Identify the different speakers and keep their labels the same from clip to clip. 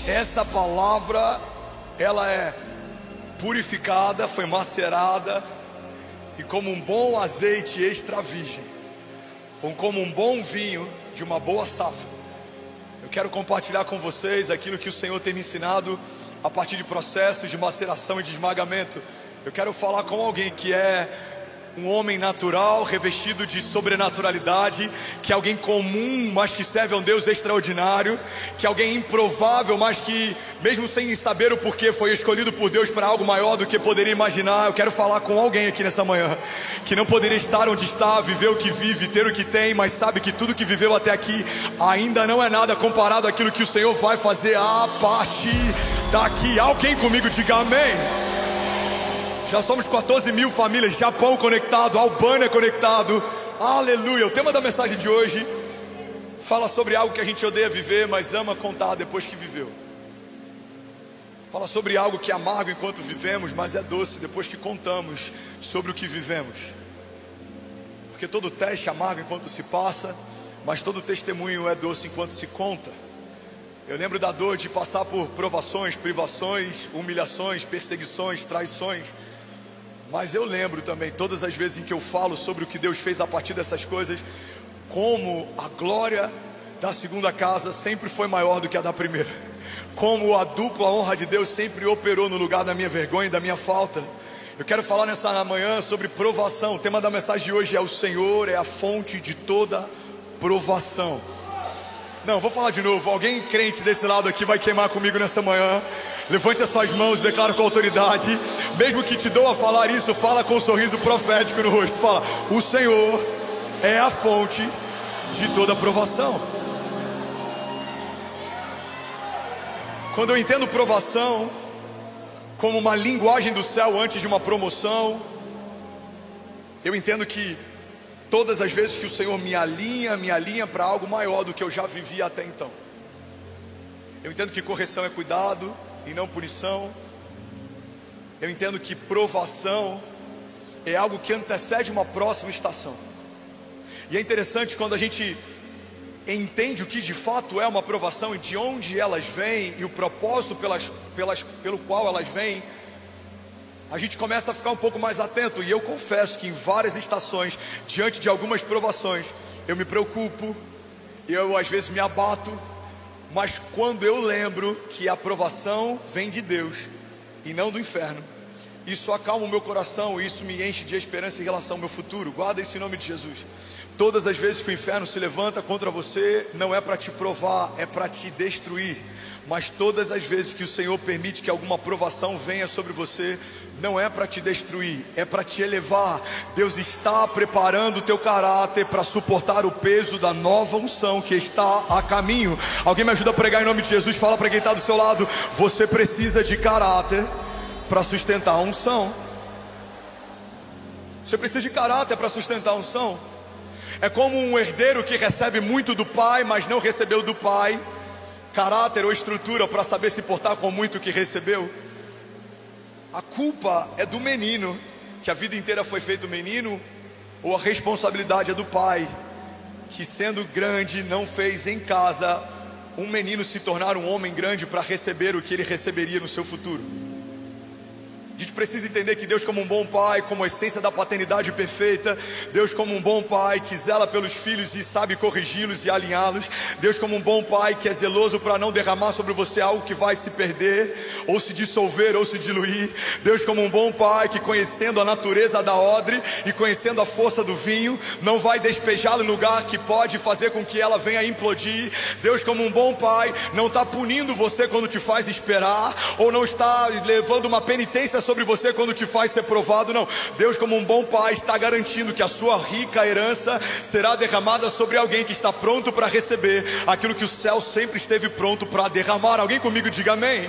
Speaker 1: Essa palavra, ela é purificada, foi macerada, e como um bom azeite extra virgem, ou como um bom vinho de uma boa safra, eu quero compartilhar com vocês aquilo que o Senhor tem me ensinado a partir de processos de maceração e de esmagamento. Eu quero falar com alguém que é um homem natural, revestido de sobrenaturalidade, que é alguém comum, mas que serve a um Deus extraordinário, que é alguém improvável, mas que mesmo sem saber o porquê foi escolhido por Deus para algo maior do que poderia imaginar. Eu quero falar com alguém aqui nessa manhã, que não poderia estar onde está, viver o que vive, ter o que tem, mas sabe que tudo que viveu até aqui ainda não é nada comparado àquilo que o Senhor vai fazer a partir daqui. Alguém comigo diga amém. Já somos 14 mil famílias, Japão conectado, Albânia conectado, aleluia. O tema da mensagem de hoje fala sobre algo que a gente odeia viver, mas ama contar depois que viveu. Fala sobre algo que é amargo enquanto vivemos, mas é doce depois que contamos sobre o que vivemos. Porque todo teste é amargo enquanto se passa, mas todo testemunho é doce enquanto se conta. Eu lembro da dor de passar por provações, privações, humilhações, perseguições, traições. Mas eu lembro também, todas as vezes em que eu falo sobre o que Deus fez a partir dessas coisas, como a glória da segunda casa sempre foi maior do que a da primeira. Como a dupla honra de Deus sempre operou no lugar da minha vergonha e da minha falta. Eu quero falar nessa manhã sobre provação. O tema da mensagem de hoje é: o Senhor é a fonte de toda provação. Não, vou falar de novo. Alguém crente desse lado aqui vai queimar comigo nessa manhã. Levante as suas mãos e declara com autoridade. Mesmo que te dou a falar isso, fala com um sorriso profético no rosto. Fala: o Senhor é a fonte de toda provação. Quando eu entendo provação como uma linguagem do céu antes de uma promoção, eu entendo que todas as vezes que o Senhor me alinha para algo maior do que eu já vivia até então. Eu entendo que correção é cuidado e não punição. Eu entendo que provação é algo que antecede uma próxima estação. E é interessante quando a gente entende o que de fato é uma provação e de onde elas vêm e o propósito pelo qual elas vêm, a gente começa a ficar um pouco mais atento. E eu confesso que em várias estações, diante de algumas provações, eu me preocupo, eu às vezes me abato. Mas quando eu lembro que a provação vem de Deus e não do inferno, isso acalma o meu coração, isso me enche de esperança em relação ao meu futuro. Guarda esse nome de Jesus. Todas as vezes que o inferno se levanta contra você, não é para te provar, é para te destruir. Mas todas as vezes que o Senhor permite que alguma provação venha sobre você, não é para te destruir, é para te elevar. Deus está preparando o teu caráter para suportar o peso da nova unção que está a caminho. Alguém me ajuda a pregar em nome de Jesus? Fala para quem está do seu lado: você precisa de caráter para sustentar a unção. Você precisa de caráter para sustentar a unção. É como um herdeiro que recebe muito do pai, mas não recebeu do pai caráter ou estrutura para saber se portar com muito que recebeu. A culpa é do menino, que a vida inteira foi feito menino, ou a responsabilidade é do pai, que sendo grande não fez em casa um menino se tornar um homem grande para receber o que ele receberia no seu futuro. A gente precisa entender que Deus, como um bom pai, como a essência da paternidade perfeita, Deus como um bom pai que zela pelos filhos e sabe corrigi-los e alinhá-los, Deus como um bom pai que é zeloso para não derramar sobre você algo que vai se perder, ou se dissolver, ou se diluir. Deus como um bom pai que, conhecendo a natureza da odre e conhecendo a força do vinho, não vai despejá-lo em lugar que pode fazer com que ela venha a implodir. Deus como um bom pai não está punindo você quando te faz esperar, ou não está levando uma penitência sobre você quando te faz ser provado. Não, Deus como um bom pai está garantindo que a sua rica herança será derramada sobre alguém que está pronto para receber aquilo que o céu sempre esteve pronto para derramar. Alguém comigo diga amém.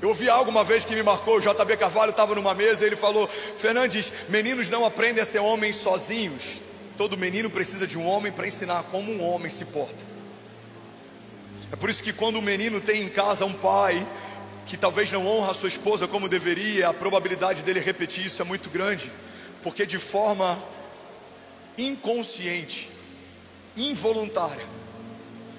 Speaker 1: Eu ouvi algo uma vez que me marcou. O JB Carvalho estava numa mesa e ele falou: Fernandes, meninos não aprendem a ser homens sozinhos. Todo menino precisa de um homem para ensinar como um homem se porta. É por isso que quando um menino tem em casa um pai que talvez não honra a sua esposa como deveria, a probabilidade dele repetir isso é muito grande, porque de forma inconsciente, involuntária,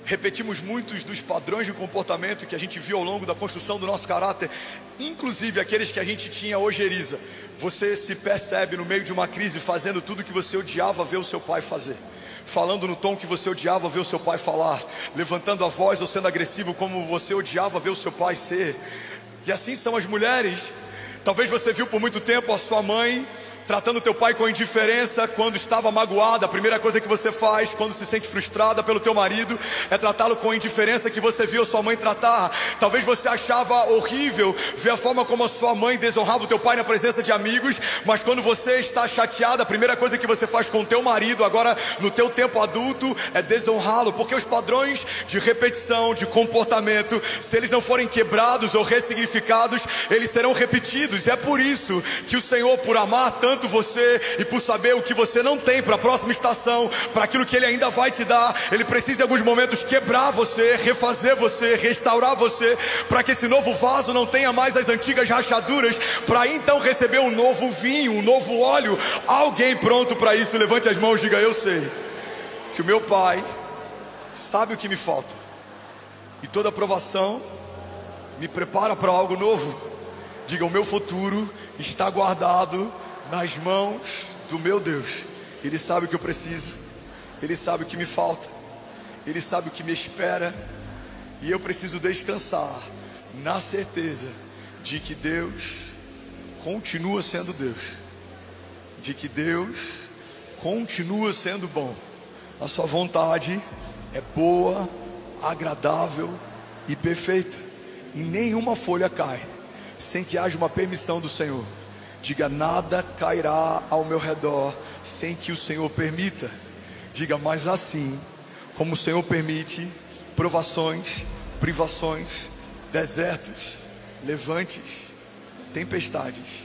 Speaker 1: repetimos muitos dos padrões de comportamento que a gente viu ao longo da construção do nosso caráter, inclusive aqueles que a gente tinha ojeriza. Você se percebe no meio de uma crise fazendo tudo que você odiava ver o seu pai fazer, falando no tom que você odiava ver o seu pai falar, levantando a voz ou sendo agressivo como você odiava ver o seu pai ser. E assim são as mulheres. Talvez você viu por muito tempo a sua mãe tratando teu pai com indiferença quando estava magoada. A primeira coisa que você faz quando se sente frustrada pelo teu marido é tratá-lo com a indiferença que você viu a sua mãe tratar. Talvez você achava horrível ver a forma como a sua mãe desonrava o teu pai na presença de amigos, mas quando você está chateada, a primeira coisa que você faz com o teu marido agora no teu tempo adulto é desonrá-lo, porque os padrões de repetição, de comportamento, se eles não forem quebrados ou ressignificados, eles serão repetidos. E é por isso que o Senhor, por amar tanto você e por saber o que você não tem para a próxima estação, para aquilo que Ele ainda vai te dar, Ele precisa em alguns momentos quebrar você, refazer você, restaurar você, para que esse novo vaso não tenha mais as antigas rachaduras, para então receber um novo vinho, um novo óleo. Alguém pronto para isso? Levante as mãos e diga: eu sei que o meu Pai sabe o que me falta, e toda aprovação me prepara para algo novo. Diga: o meu futuro está guardado nas mãos do meu Deus. Ele sabe o que eu preciso, Ele sabe o que me falta, Ele sabe o que me espera, e eu preciso descansar na certeza de que Deus continua sendo Deus, de que Deus continua sendo bom. A sua vontade é boa, agradável e perfeita, e nenhuma folha cai sem que haja uma permissão do Senhor. Diga: nada cairá ao meu redor sem que o Senhor permita. Diga: mas assim como o Senhor permite provações, privações, desertos, levantes, tempestades,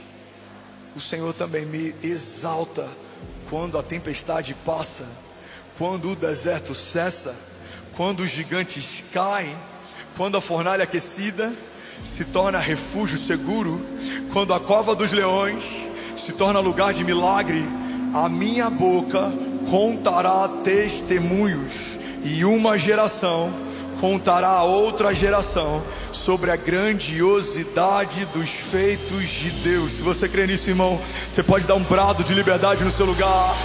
Speaker 1: o Senhor também me exalta quando a tempestade passa, quando o deserto cessa, quando os gigantes caem, quando a fornalha aquecida se torna refúgio seguro, quando a cova dos leões se torna lugar de milagre. A minha boca contará testemunhos, e uma geração contará a outra geração sobre a grandiosidade dos feitos de Deus. Se você crê nisso, irmão, você pode dar um brado de liberdade no seu lugar.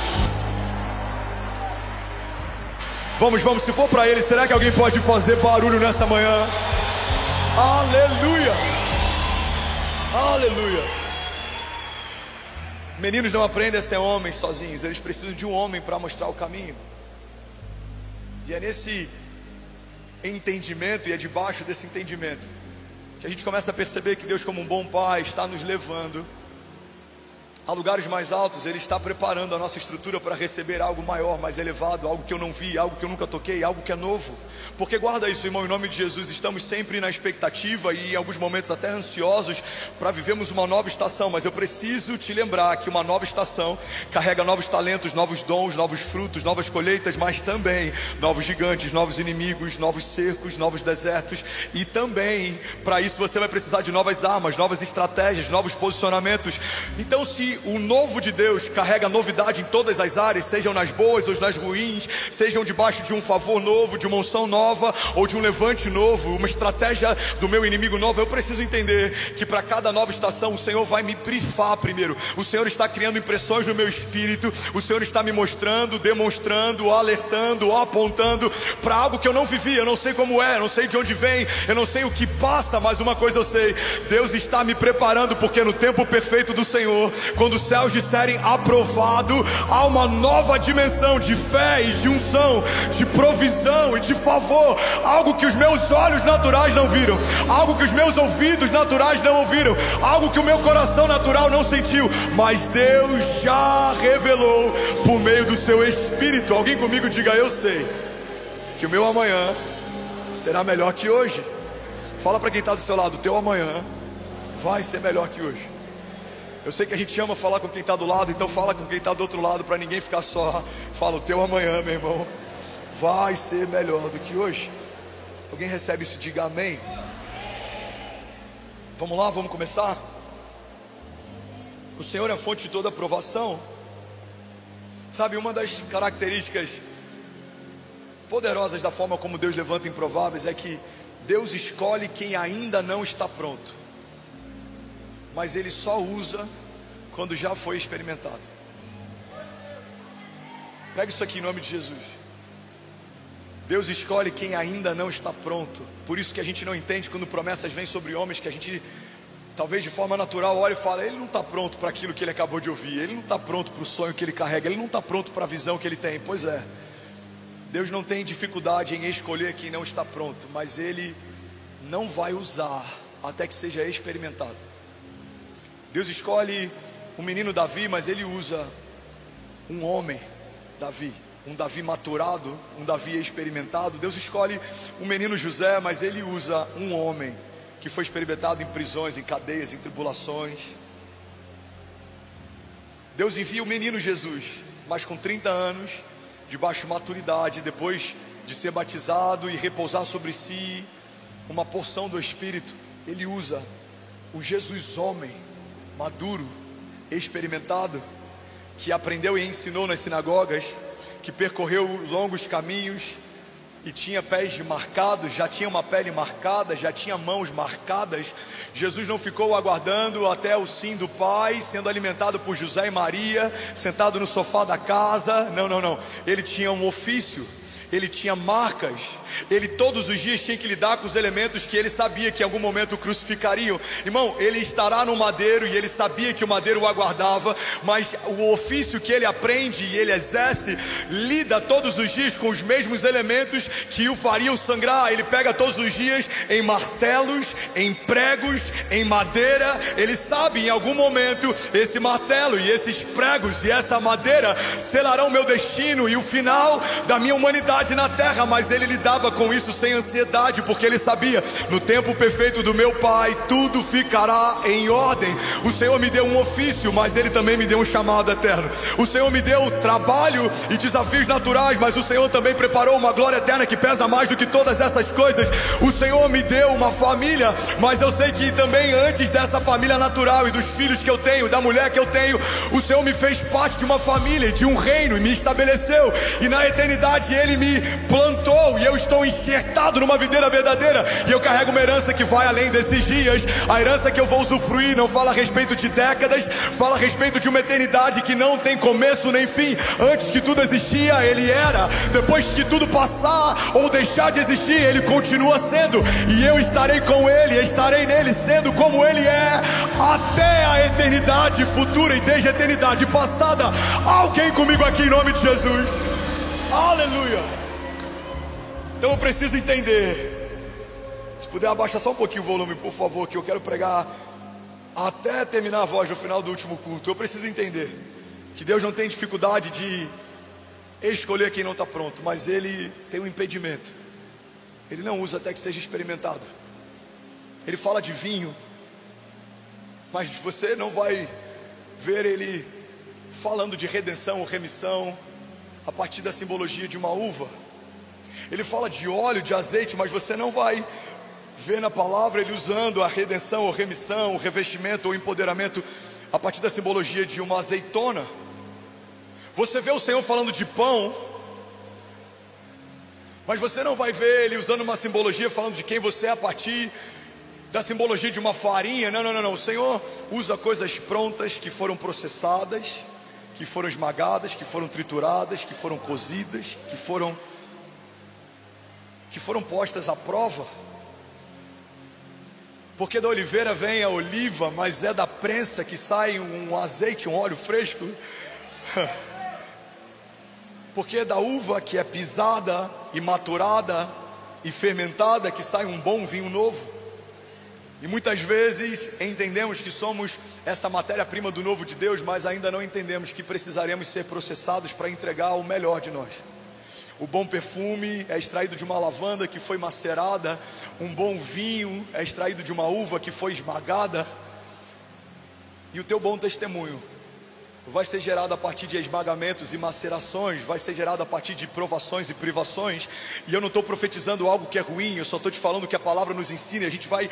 Speaker 1: Vamos, se for para Ele, será que alguém pode fazer barulho nessa manhã? Aleluia, aleluia. Meninos não aprendem a ser homens sozinhos, eles precisam de um homem para mostrar o caminho. E é nesse entendimento, e é debaixo desse entendimento, que a gente começa a perceber que Deus, como um bom pai, está nos levando a lugares mais altos. Ele está preparando a nossa estrutura para receber algo maior, mais elevado, algo que eu não vi, algo que eu nunca toquei, algo que é novo. Porque guarda isso, irmão, em nome de Jesus, estamos sempre na expectativa e em alguns momentos até ansiosos para vivermos uma nova estação. Mas eu preciso te lembrar que uma nova estação carrega novos talentos, novos dons, novos frutos, novas colheitas, mas também novos gigantes, novos inimigos, novos cercos, novos desertos. E também, para isso, você vai precisar de novas armas, novas estratégias, novos posicionamentos. Então, se o novo de Deus carrega novidade em todas as áreas, sejam nas boas ou nas ruins, sejam debaixo de um favor novo, de uma unção nova, ou de um levante novo, uma estratégia do meu inimigo nova, eu preciso entender que para cada nova estação o Senhor vai me brifar primeiro. O Senhor está criando impressões no meu espírito, o Senhor está me mostrando, demonstrando, alertando, apontando para algo que eu não vivi. Eu não sei como é, eu não sei de onde vem, eu não sei o que passa, mas uma coisa eu sei: Deus está me preparando, porque no tempo perfeito do Senhor, quando os céus disserem aprovado, há uma nova dimensão de fé e de unção, de provisão e de favor, algo que os meus olhos naturais não viram, algo que os meus ouvidos naturais não ouviram, algo que o meu coração natural não sentiu, mas Deus já revelou por meio do seu Espírito. Alguém comigo diga: eu sei que o meu amanhã será melhor que hoje. Fala para quem está do seu lado: teu amanhã vai ser melhor que hoje. Eu sei que a gente ama falar com quem está do lado, então fala com quem está do outro lado, para ninguém ficar só. Fala: o teu amanhã, meu irmão, vai ser melhor do que hoje. Alguém recebe isso? Diga amém. Vamos lá, vamos começar. O Senhor é a fonte de toda aprovação. Sabe, uma das características poderosas da forma como Deus levanta improváveis é que Deus escolhe quem ainda não está pronto, mas Ele só usa quando já foi experimentado. Pega isso aqui em nome de Jesus. Deus escolhe quem ainda não está pronto. Por isso que a gente não entende quando promessas vêm sobre homens, que a gente talvez de forma natural olha e fala: ele não está pronto para aquilo que ele acabou de ouvir, ele não está pronto para o sonho que ele carrega, ele não está pronto para a visão que ele tem. Pois é, Deus não tem dificuldade em escolher quem não está pronto, mas Ele não vai usar até que seja experimentado. Deus escolhe o menino Davi, mas Ele usa um homem, Davi, um Davi maturado, um Davi experimentado. Deus escolhe o menino José, mas Ele usa um homem que foi experimentado em prisões, em cadeias, em tribulações. Deus envia o menino Jesus, mas com 30 anos, debaixo de maturidade, depois de ser batizado e repousar sobre si uma porção do Espírito, Ele usa o Jesus homem, maduro, experimentado, que aprendeu e ensinou nas sinagogas, que percorreu longos caminhos e tinha pés marcados, já tinha uma pele marcada, já tinha mãos marcadas. Jesus não ficou aguardando até o sim do Pai, sendo alimentado por José e Maria, sentado no sofá da casa. Não, ele tinha um ofício, ele tinha marcas, ele todos os dias tinha que lidar com os elementos que ele sabia que em algum momento o crucificariam. Irmão, ele estará no madeiro e ele sabia que o madeiro o aguardava, mas o ofício que ele aprende e ele exerce, lida todos os dias com os mesmos elementos que o fariam sangrar. Ele pega todos os dias em martelos, em pregos, em madeira. Ele sabe em algum momento esse martelo e esses pregos e essa madeira selarão o meu destino e o final da minha humanidade na terra, mas ele lidava com isso sem ansiedade, porque ele sabia: no tempo perfeito do meu Pai, tudo ficará em ordem. O Senhor me deu um ofício, mas Ele também me deu um chamado eterno. O Senhor me deu trabalho e desafios naturais, mas o Senhor também preparou uma glória eterna que pesa mais do que todas essas coisas. O Senhor me deu uma família, mas eu sei que também antes dessa família natural e dos filhos que eu tenho, da mulher que eu tenho, o Senhor me fez parte de uma família, de um reino, e me estabeleceu, e na eternidade Ele me plantou, e eu estou enxertado numa videira verdadeira, e eu carrego uma herança que vai além desses dias. A herança que eu vou usufruir não fala a respeito de décadas, fala a respeito de uma eternidade que não tem começo nem fim. Antes que tudo existia, Ele era. Depois que tudo passar ou deixar de existir, Ele continua sendo, e eu estarei com Ele, estarei nele, sendo como Ele é, até a eternidade futura e desde a eternidade passada. Alguém comigo aqui em nome de Jesus? Aleluia. Então eu preciso entender. Se puder abaixar só um pouquinho o volume, por favor, que eu quero pregar até terminar a voz no final do último culto. Eu preciso entender que Deus não tem dificuldade de escolher quem não está pronto, mas Ele tem um impedimento. Ele não usa até que seja experimentado. Ele fala de vinho, mas você não vai ver Ele falando de redenção ou remissão a partir da simbologia de uma uva. Ele fala de óleo, de azeite, mas você não vai ver na palavra Ele usando a redenção ou remissão, o revestimento ou empoderamento a partir da simbologia de uma azeitona. Você vê o Senhor falando de pão, mas você não vai ver Ele usando uma simbologia falando de quem você é a partir da simbologia de uma farinha. Não. O Senhor usa coisas prontas que foram processadas, que foram esmagadas, que foram trituradas, que foram cozidas, que foram postas à prova. Porque da oliveira vem a oliva, mas é da prensa que sai um azeite, um óleo fresco. Porque é da uva que é pisada e maturada e fermentada que sai um bom vinho novo. E muitas vezes entendemos que somos essa matéria-prima do novo de Deus, mas ainda não entendemos que precisaremos ser processados para entregar o melhor de nós. O bom perfume é extraído de uma lavanda que foi macerada. Um bom vinho é extraído de uma uva que foi esmagada. E o teu bom testemunho vai ser gerado a partir de esmagamentos e macerações, vai ser gerado a partir de provações e privações. E eu não estou profetizando algo que é ruim, eu só estou te falando que a palavra nos ensina. A gente vai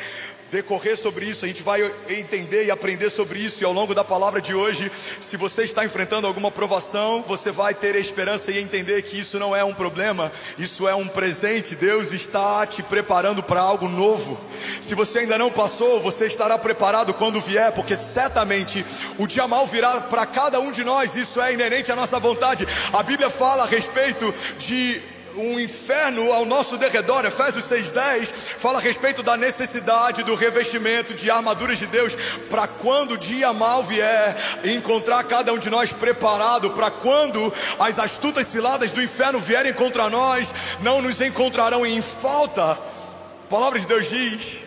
Speaker 1: decorrer sobre isso, a gente vai entender e aprender sobre isso. E ao longo da palavra de hoje, se você está enfrentando alguma provação, você vai ter esperança e entender que isso não é um problema, isso é um presente. Deus está te preparando para algo novo. Se você ainda não passou, você estará preparado quando vier, porque certamente o dia mal virá para cada um de nós. Isso é inerente à nossa vontade. A Bíblia fala a respeito de um inferno ao nosso derredor. Efésios 6:10 fala a respeito da necessidade do revestimento de armaduras de Deus, para quando o dia mal vier, encontrar cada um de nós preparado, para quando as astutas ciladas do inferno vierem contra nós, não nos encontrarão em falta. A palavra de Deus diz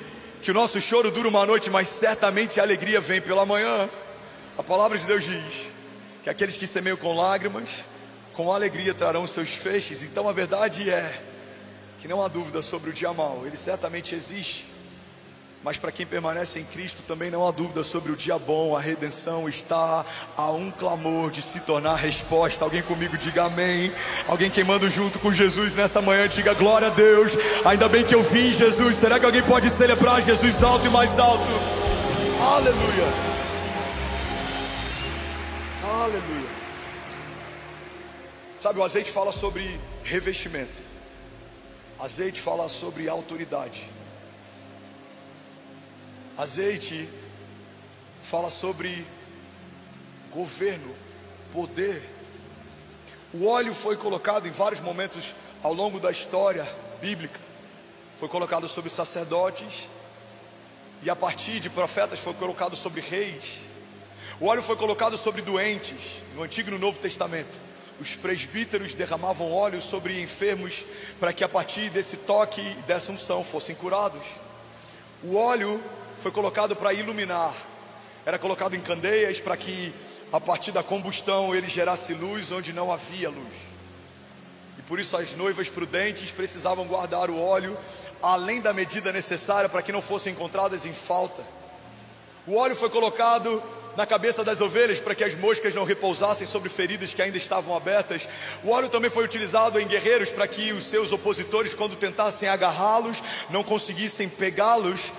Speaker 1: que o nosso choro dura uma noite, mas certamente a alegria vem pela manhã. A palavra de Deus diz que aqueles que semeiam com lágrimas, com alegria trarão os seus feixes. Então a verdade é que não há dúvida sobre o dia mau, ele certamente existe. Mas para quem permanece em Cristo também não há dúvida sobre o dia bom. A redenção está a um clamor de se tornar resposta. Alguém comigo diga amém. Alguém queimando junto com Jesus nessa manhã diga glória a Deus. Ainda bem que eu vim, Jesus. Será que alguém pode celebrar Jesus alto e mais alto? Aleluia. Aleluia. Sabe, o azeite fala sobre revestimento. Azeite fala sobre autoridade. Azeite fala sobre governo, poder. O óleo foi colocado em vários momentos ao longo da história bíblica. Foi colocado sobre sacerdotes, e a partir de profetas foi colocado sobre reis. O óleo foi colocado sobre doentes, no Antigo e no Novo Testamento. Os presbíteros derramavam óleo sobre enfermos, para que a partir desse toque e dessa unção fossem curados. O óleo foi colocado para iluminar, era colocado em candeias para que a partir da combustão ele gerasse luz onde não havia luz. E por isso as noivas prudentes precisavam guardar o óleo além da medida necessária, para que não fossem encontradas em falta. O óleo foi colocado na cabeça das ovelhas para que as moscas não repousassem sobre feridas que ainda estavam abertas. O óleo também foi utilizado em guerreiros para que os seus opositores, quando tentassem agarrá-los, não conseguissem pegá-los.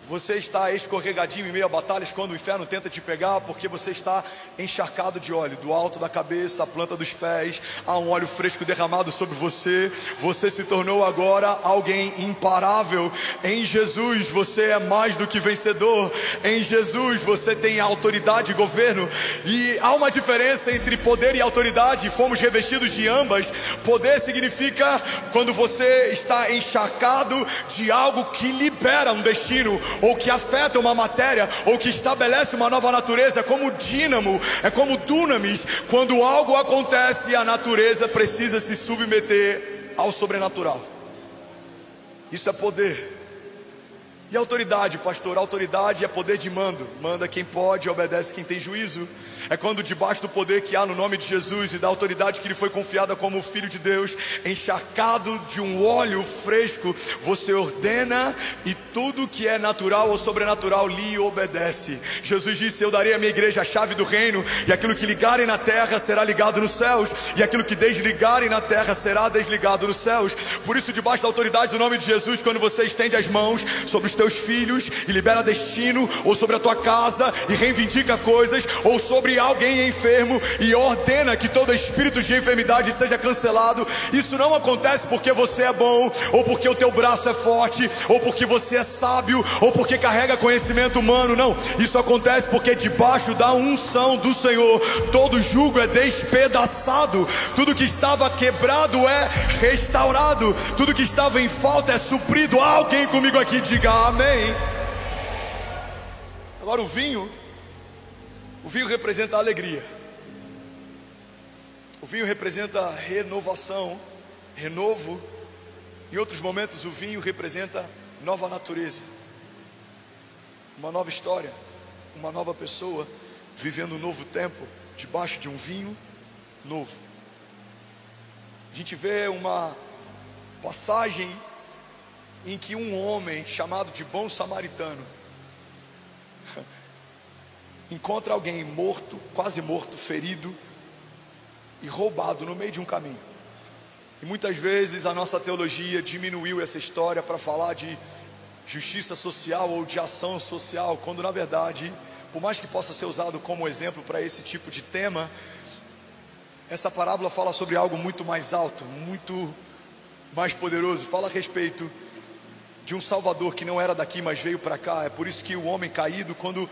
Speaker 1: Você está escorregadinho em meio a batalhas quando o inferno tenta te pegar, porque você está encharcado de óleo, do alto da cabeça à planta dos pés. Há um óleo fresco derramado sobre você. Você se tornou agora alguém imparável. Em Jesus você é mais do que vencedor. Em Jesus você tem autoridade e governo. E há uma diferença entre poder e autoridade. Fomos revestidos de ambas. Poder significa quando você está encharcado de algo que libera um destino, ou que afeta uma matéria, ou que estabelece uma nova natureza. É como dínamo, é como dunamis. Quando algo acontece, a natureza precisa se submeter ao sobrenatural. Isso é poder. E autoridade, pastor? Autoridade é poder de mando. Manda quem pode, obedece quem tem juízo. É quando debaixo do poder que há no nome de Jesus e da autoridade que lhe foi confiada como Filho de Deus, encharcado de um óleo fresco, você ordena e tudo que é natural ou sobrenatural lhe obedece. Jesus disse: eu darei à minha igreja a chave do reino, e aquilo que ligarem na terra será ligado nos céus, e aquilo que desligarem na terra será desligado nos céus. Por isso, debaixo da autoridade do nome de Jesus, quando você estende as mãos sobre os teus filhos e libera destino, ou sobre a tua casa e reivindica coisas, ou sobre alguém enfermo e ordena que todo espírito de enfermidade seja cancelado, isso não acontece porque você é bom, ou porque o teu braço é forte, ou porque você é sábio, ou porque carrega conhecimento humano. Não, isso acontece porque debaixo da unção do Senhor todo jugo é despedaçado, tudo que estava quebrado é restaurado, tudo que estava em falta é suprido. Alguém comigo aqui diga amém. Agora o vinho representa a alegria. O vinho representa renovação, renovo. Em outros momentos o vinho representa nova natureza, uma nova história, uma nova pessoa vivendo um novo tempo debaixo de um vinho novo. A gente vê uma passagem em que um homem chamado de bom samaritano encontra alguém morto, quase morto, ferido e roubado no meio de um caminho. E muitas vezes a nossa teologia diminuiu essa história para falar de justiça social ou de ação social, quando na verdade, por mais que possa ser usado como exemplo para esse tipo de tema, essa parábola fala sobre algo muito mais alto, muito mais poderoso. Fala a respeito de um Salvador que não era daqui, mas veio para cá. É por isso que o homem caído, quando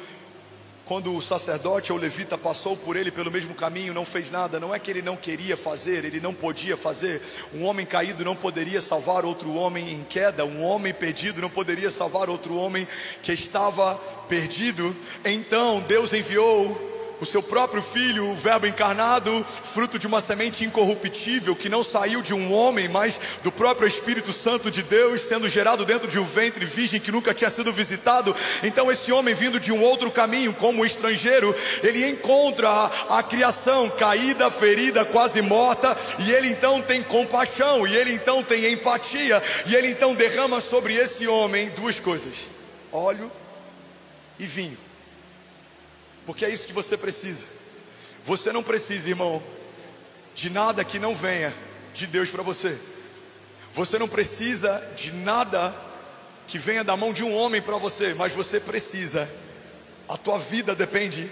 Speaker 1: o sacerdote ou levita passou por ele pelo mesmo caminho, não fez nada. Não é que ele não queria fazer, ele não podia fazer. Um homem caído não poderia salvar outro homem em queda. Um homem perdido não poderia salvar outro homem que estava perdido. Então Deus enviou o seu próprio Filho, o Verbo encarnado, fruto de uma semente incorruptível, que não saiu de um homem, mas do próprio Espírito Santo de Deus, sendo gerado dentro de um ventre virgem que nunca tinha sido visitado. Então esse homem, vindo de um outro caminho, como estrangeiro, ele encontra a criação caída, ferida, quase morta, e ele então tem compaixão, e ele então tem empatia, e ele então derrama sobre esse homem duas coisas: óleo e vinho. Porque é isso que você precisa. Você não precisa, irmão, de nada que não venha de Deus para você. Você não precisa de nada que venha da mão de um homem para você. Mas você precisa. A tua vida depende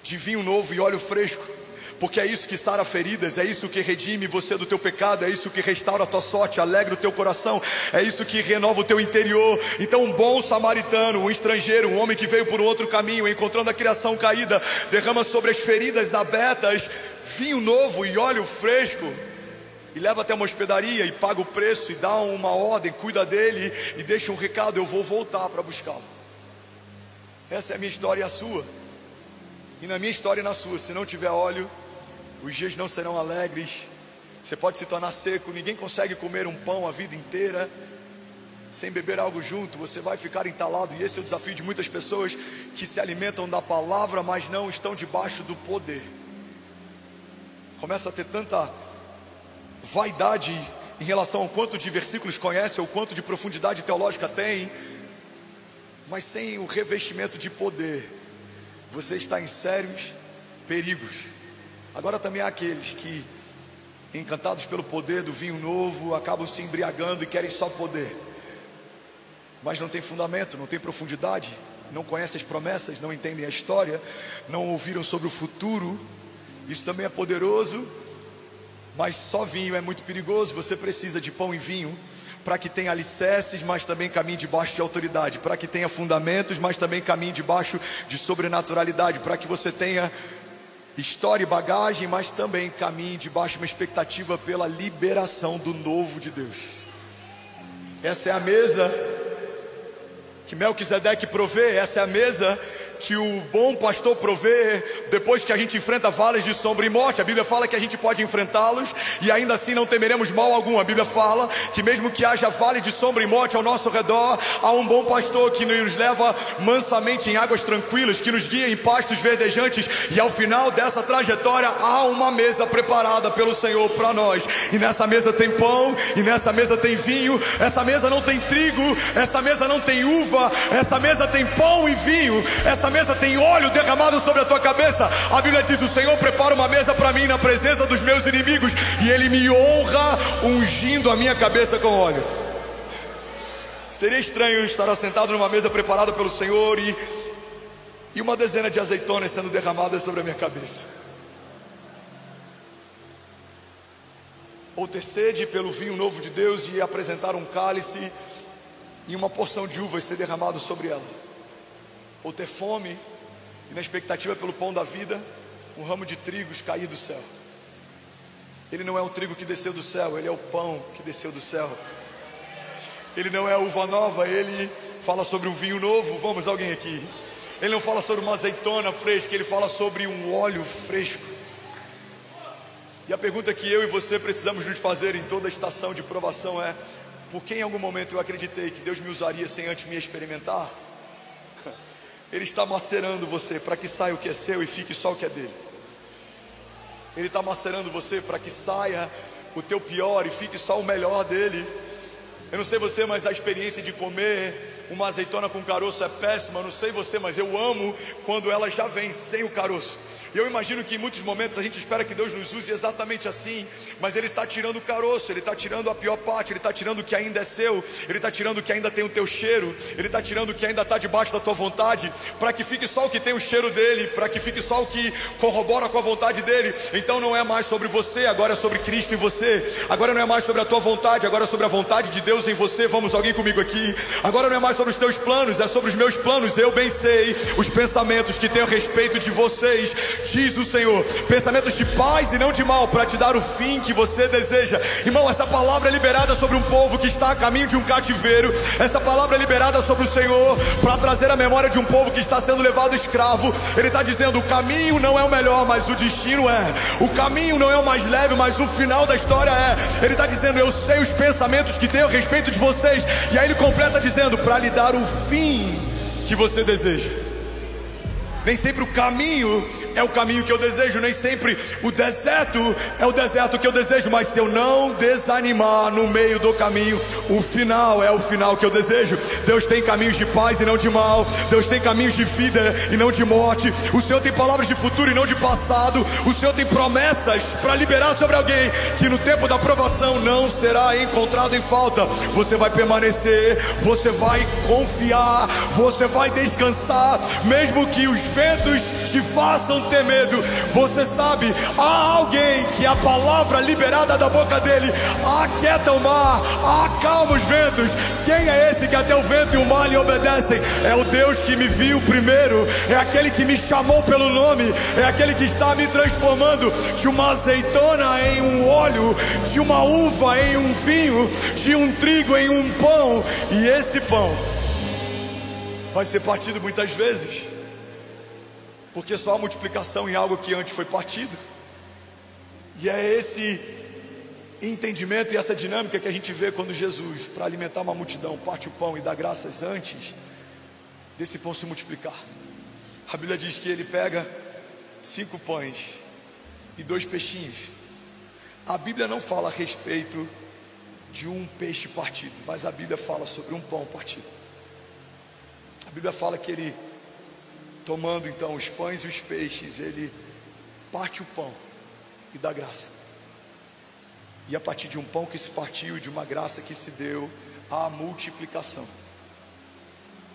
Speaker 1: de vinho novo e óleo fresco. Porque é isso que sara feridas, é isso que redime você do teu pecado, é isso que restaura a tua sorte, alegra o teu coração, é isso que renova o teu interior. Então um bom samaritano, um estrangeiro, um homem que veio por um outro caminho, encontrando a criação caída, derrama sobre as feridas abertas vinho novo e óleo fresco, e leva até uma hospedaria e paga o preço e dá uma ordem, cuida dele e deixa um recado: eu vou voltar para buscá-lo. Essa é a minha história e a sua. E na minha história e na sua, se não tiver óleo, os dias não serão alegres. Você pode se tornar seco. Ninguém consegue comer um pão a vida inteira sem beber algo junto. Você vai ficar entalado. E esse é o desafio de muitas pessoas que se alimentam da palavra, mas não estão debaixo do poder. Começa a ter tanta vaidade em relação ao quanto de versículos conhece, ou quanto de profundidade teológica tem, mas sem o revestimento de poder, você está em sérios perigos. Agora também há aqueles que, encantados pelo poder do vinho novo, acabam se embriagando e querem só poder, mas não tem fundamento, não tem profundidade, não conhecem as promessas, não entendem a história, não ouviram sobre o futuro. Isso também é poderoso, mas só vinho é muito perigoso. Você precisa de pão e vinho para que tenha alicerces, mas também caminhe debaixo de autoridade, para que tenha fundamentos, mas também caminhe debaixo de sobrenaturalidade, para que você tenha história e bagagem, mas também caminhe debaixo de uma expectativa pela liberação do novo de Deus. Essa é a mesa que Melquisedeque provê, essa é a mesa que o bom pastor provê depois que a gente enfrenta vales de sombra e morte. A Bíblia fala que a gente pode enfrentá-los e ainda assim não temeremos mal algum. A Bíblia fala que mesmo que haja vale de sombra e morte ao nosso redor, há um bom pastor que nos leva mansamente em águas tranquilas, que nos guia em pastos verdejantes, e ao final dessa trajetória há uma mesa preparada pelo Senhor para nós. E nessa mesa tem pão, e nessa mesa tem vinho. Essa mesa não tem trigo, essa mesa não tem uva, essa mesa tem pão e vinho. Essa mesa tem óleo derramado sobre a tua cabeça. A Bíblia diz: o Senhor prepara uma mesa para mim na presença dos meus inimigos, e Ele me honra ungindo a minha cabeça com óleo. Seria estranho estar assentado numa mesa preparada pelo Senhor e uma dezena de azeitonas sendo derramadas sobre a minha cabeça. Ou ter sede pelo vinho novo de Deus e apresentar um cálice e uma porção de uvas ser derramado sobre ela. Ou ter fome e, na expectativa pelo pão da vida, um ramo de trigos cair do céu. Ele não é o trigo que desceu do céu, ele é o pão que desceu do céu. Ele não é a uva nova, ele fala sobre um vinho novo. Vamos, alguém aqui? Ele não fala sobre uma azeitona fresca, ele fala sobre um óleo fresco. E a pergunta que eu e você precisamos nos fazer em toda a estação de provação é: por que em algum momento eu acreditei que Deus me usaria sem antes me experimentar? Ele está macerando você para que saia o que é seu e fique só o que é dele. Ele está macerando você para que saia o teu pior e fique só o melhor dele. Eu não sei você, mas a experiência de comer uma azeitona com caroço é péssima. Eu não sei você, mas eu amo quando ela já vem sem o caroço. E eu imagino que em muitos momentos a gente espera que Deus nos use exatamente assim, mas Ele está tirando o caroço, Ele está tirando a pior parte, Ele está tirando o que ainda é seu, Ele está tirando o que ainda tem o teu cheiro, Ele está tirando o que ainda está debaixo da tua vontade, para que fique só o que tem o cheiro dEle, para que fique só o que corrobora com a vontade dEle. Então não é mais sobre você, agora é sobre Cristo em você. Agora não é mais sobre a tua vontade, agora é sobre a vontade de Deus em você. Vamos, alguém comigo aqui? Agora não é mais sobre os teus planos, é sobre os meus planos. Eu bem sei os pensamentos que tenho a respeito de vocês, diz o Senhor, pensamentos de paz e não de mal, para te dar o fim que você deseja. Irmão, essa palavra é liberada sobre um povo que está a caminho de um cativeiro. Essa palavra é liberada sobre o Senhor para trazer a memória de um povo que está sendo levado escravo. Ele está dizendo: o caminho não é o melhor, mas o destino é. O caminho não é o mais leve, mas o final da história é. Ele está dizendo: eu sei os pensamentos que tenho a respeito de vocês. E aí ele completa dizendo: para lhe dar o fim que você deseja. Nem sempre o caminho é o caminho que eu desejo, nem sempre o deserto é o deserto que eu desejo, mas se eu não desanimar no meio do caminho, o final é o final que eu desejo. Deus tem caminhos de paz e não de mal, Deus tem caminhos de vida e não de morte. O Senhor tem palavras de futuro e não de passado. O Senhor tem promessas para liberar sobre alguém que no tempo da provação não será encontrado em falta. Você vai permanecer, você vai confiar, você vai descansar, mesmo que os ventos te façam ter medo. Você sabe, há alguém que a palavra liberada da boca dele aquieta o mar, acalma os ventos. Quem é esse que até o vento e o mar lhe obedecem? É o Deus que me viu primeiro, é aquele que me chamou pelo nome, é aquele que está me transformando de uma azeitona em um óleo, de uma uva em um vinho, de um trigo em um pão. E esse pão vai ser partido muitas vezes, porque só há multiplicação em algo que antes foi partido. E é esse entendimento e essa dinâmica que a gente vê quando Jesus, para alimentar uma multidão, parte o pão e dá graças antes desse pão se multiplicar. A Bíblia diz que ele pega 5 pães e 2 peixinhos. A Bíblia não fala a respeito de um peixe partido, mas a Bíblia fala sobre um pão partido. A Bíblia fala que ele, tomando então os pães e os peixes, ele parte o pão e dá graça. E a partir de um pão que se partiu e de uma graça que se deu, há multiplicação.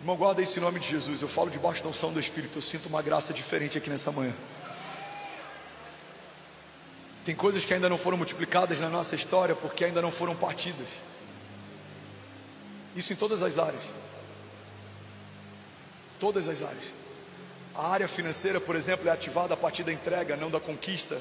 Speaker 1: Irmão, guarda isso em nome de Jesus. Eu falo debaixo da unção do Espírito. Eu sinto uma graça diferente aqui nessa manhã. Tem coisas que ainda não foram multiplicadas na nossa história porque ainda não foram partidas. Isso em todas as áreas. Todas as áreas. A área financeira, por exemplo, é ativada a partir da entrega, não da conquista.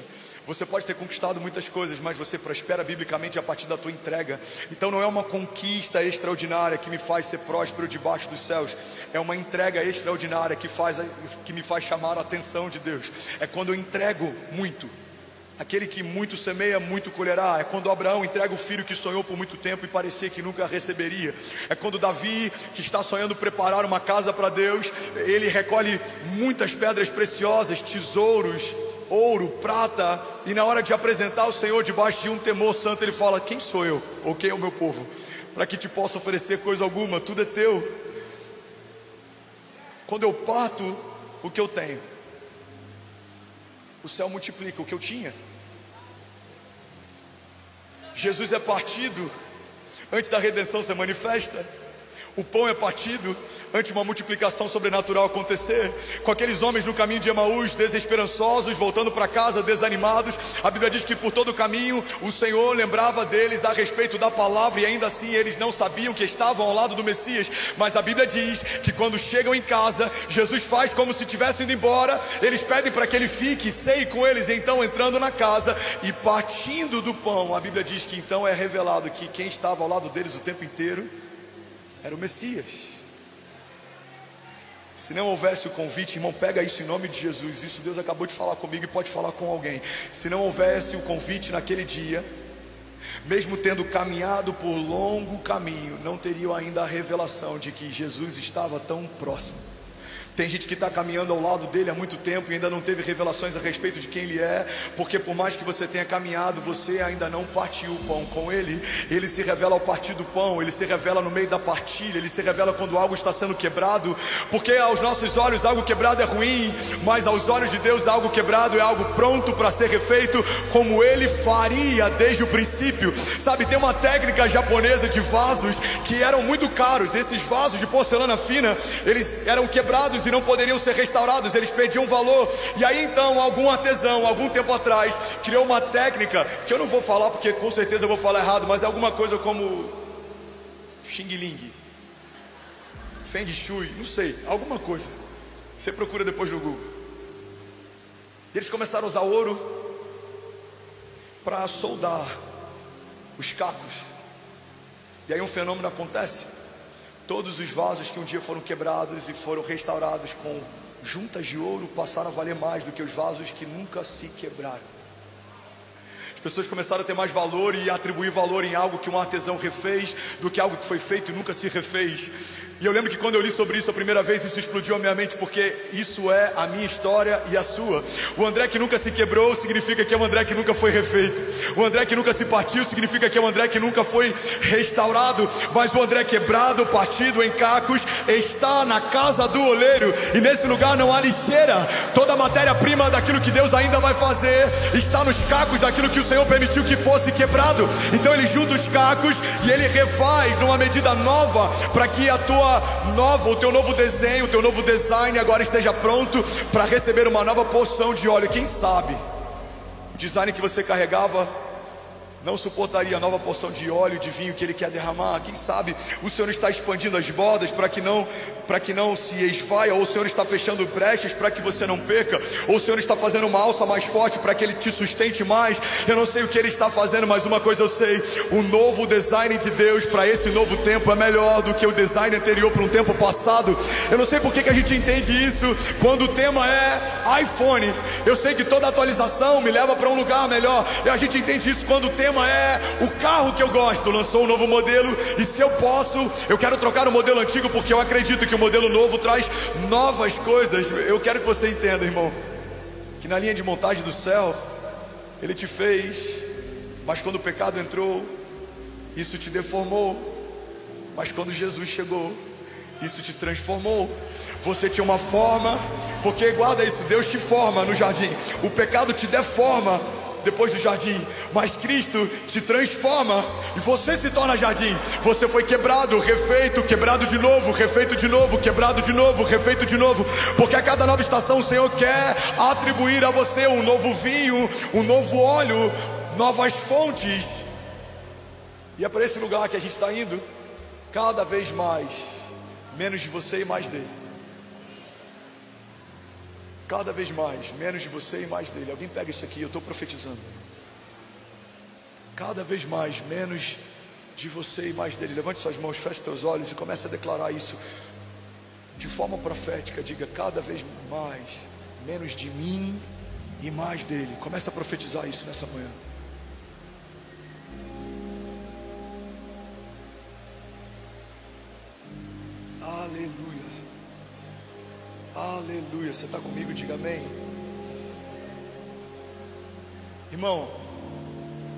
Speaker 1: Você pode ter conquistado muitas coisas, mas você prospera biblicamente a partir da tua entrega. Então não é uma conquista extraordinária que me faz ser próspero debaixo dos céus. É uma entrega extraordinária que me faz chamar a atenção de Deus. É quando eu entrego muito. Aquele que muito semeia, muito colherá. É quando Abraão entrega o filho que sonhou por muito tempo e parecia que nunca receberia. É quando Davi, que está sonhando preparar uma casa para Deus, ele recolhe muitas pedras preciosas, tesouros, ouro, prata, e na hora de apresentar o Senhor debaixo de um temor santo, ele fala: quem sou eu? Ou quem é o meu povo? Para que te possa oferecer coisa alguma, tudo é teu. Quando eu parto o que eu tenho, o céu multiplica o que eu tinha. Jesus é partido antes da redenção ser manifesta. O pão é partido antes de uma multiplicação sobrenatural acontecer. Com aqueles homens no caminho de Emaús, desesperançosos, voltando para casa, desanimados, a Bíblia diz que por todo o caminho o Senhor lembrava deles a respeito da palavra, e ainda assim eles não sabiam que estavam ao lado do Messias. Mas a Bíblia diz que quando chegam em casa, Jesus faz como se tivesse indo embora. Eles pedem para que ele fique, ceie com eles. E então, entrando na casa e partindo do pão, a Bíblia diz que então é revelado que quem estava ao lado deles o tempo inteiro era o Messias. Se não houvesse o convite, irmão, pega isso em nome de Jesus. Isso Deus acabou de falar comigo e pode falar com alguém. Se não houvesse o convite naquele dia, mesmo tendo caminhado por longo caminho, não teriam ainda a revelação de que Jesus estava tão próximo. Tem gente que está caminhando ao lado dele há muito tempo e ainda não teve revelações a respeito de quem ele é, porque por mais que você tenha caminhado, você ainda não partiu o pão com ele. Ele se revela ao partir do pão, ele se revela no meio da partilha, ele se revela quando algo está sendo quebrado, porque aos nossos olhos algo quebrado é ruim, mas aos olhos de Deus algo quebrado é algo pronto para ser refeito, como ele faria desde o princípio. Sabe, tem uma técnica japonesa de vasos que eram muito caros. Esses vasos de porcelana fina, eles eram quebrados e não poderiam ser restaurados, eles perdiam valor. E aí então algum artesão, algum tempo atrás, criou uma técnica, que eu não vou falar porque com certeza eu vou falar errado, mas é alguma coisa como Xing Ling, Feng Shui, não sei, alguma coisa. Você procura depois no Google. Eles começaram a usar ouro para soldar os cacos. E aí um fenômeno acontece. Todos os vasos que um dia foram quebrados e foram restaurados com juntas de ouro passaram a valer mais do que os vasos que nunca se quebraram. As pessoas começaram a ter mais valor e atribuir valor em algo que um artesão refez do que algo que foi feito e nunca se refez. E eu lembro que quando eu li sobre isso a primeira vez, isso explodiu a minha mente, porque isso é a minha história e a sua. O André que nunca se quebrou significa que é um André que nunca foi refeito. O André que nunca se partiu significa que é um André que nunca foi restaurado. Mas o André quebrado, partido em cacos, está na casa do oleiro, e nesse lugar não há lixeira. Toda a matéria-prima daquilo que Deus ainda vai fazer está nos cacos daquilo que o Senhor permitiu que fosse quebrado. Então ele junta os cacos e ele refaz numa medida nova, para que a tua nova, o teu novo desenho, o teu novo design agora esteja pronto para receber uma nova porção de óleo. Quem sabe o design que você carregava não suportaria a nova porção de óleo, de vinho que Ele quer derramar. Quem sabe o Senhor está expandindo as bordas para que não se esvaia, ou o Senhor está fechando brechas para que você não perca, ou o Senhor está fazendo uma alça mais forte para que Ele te sustente mais. Eu não sei o que Ele está fazendo, mas uma coisa eu sei: o novo design de Deus para esse novo tempo é melhor do que o design anterior para um tempo passado. Eu não sei por que a gente entende isso quando o tema é iPhone. Eu sei que toda atualização me leva para um lugar melhor, e a gente entende isso quando o tema é o carro que eu gosto, lançou um novo modelo, e se eu posso, eu quero trocar o modelo antigo, porque eu acredito que o modelo novo traz novas coisas. Eu quero que você entenda, irmão, que na linha de montagem do céu Ele te fez, mas quando o pecado entrou, isso te deformou. Mas quando Jesus chegou, isso te transformou. Você tinha uma forma, porque guarda isso, Deus te forma no jardim, o pecado te deforma depois do jardim, mas Cristo te transforma e você se torna jardim. Você foi quebrado, refeito, quebrado de novo, refeito de novo, quebrado de novo, refeito de novo, porque a cada nova estação o Senhor quer atribuir a você um novo vinho, um novo óleo, novas fontes. E é para esse lugar que a gente está indo, cada vez mais, menos de você e mais dele. Cada vez mais, menos de você e mais dele. Alguém pega isso aqui, eu estou profetizando. Cada vez mais, menos de você e mais dele. Levante suas mãos, feche seus olhos e comece a declarar isso de forma profética. Diga: cada vez mais, menos de mim e mais dele. Comece a profetizar isso nessa manhã. Aleluia. Aleluia, você está comigo? Diga amém. Irmão,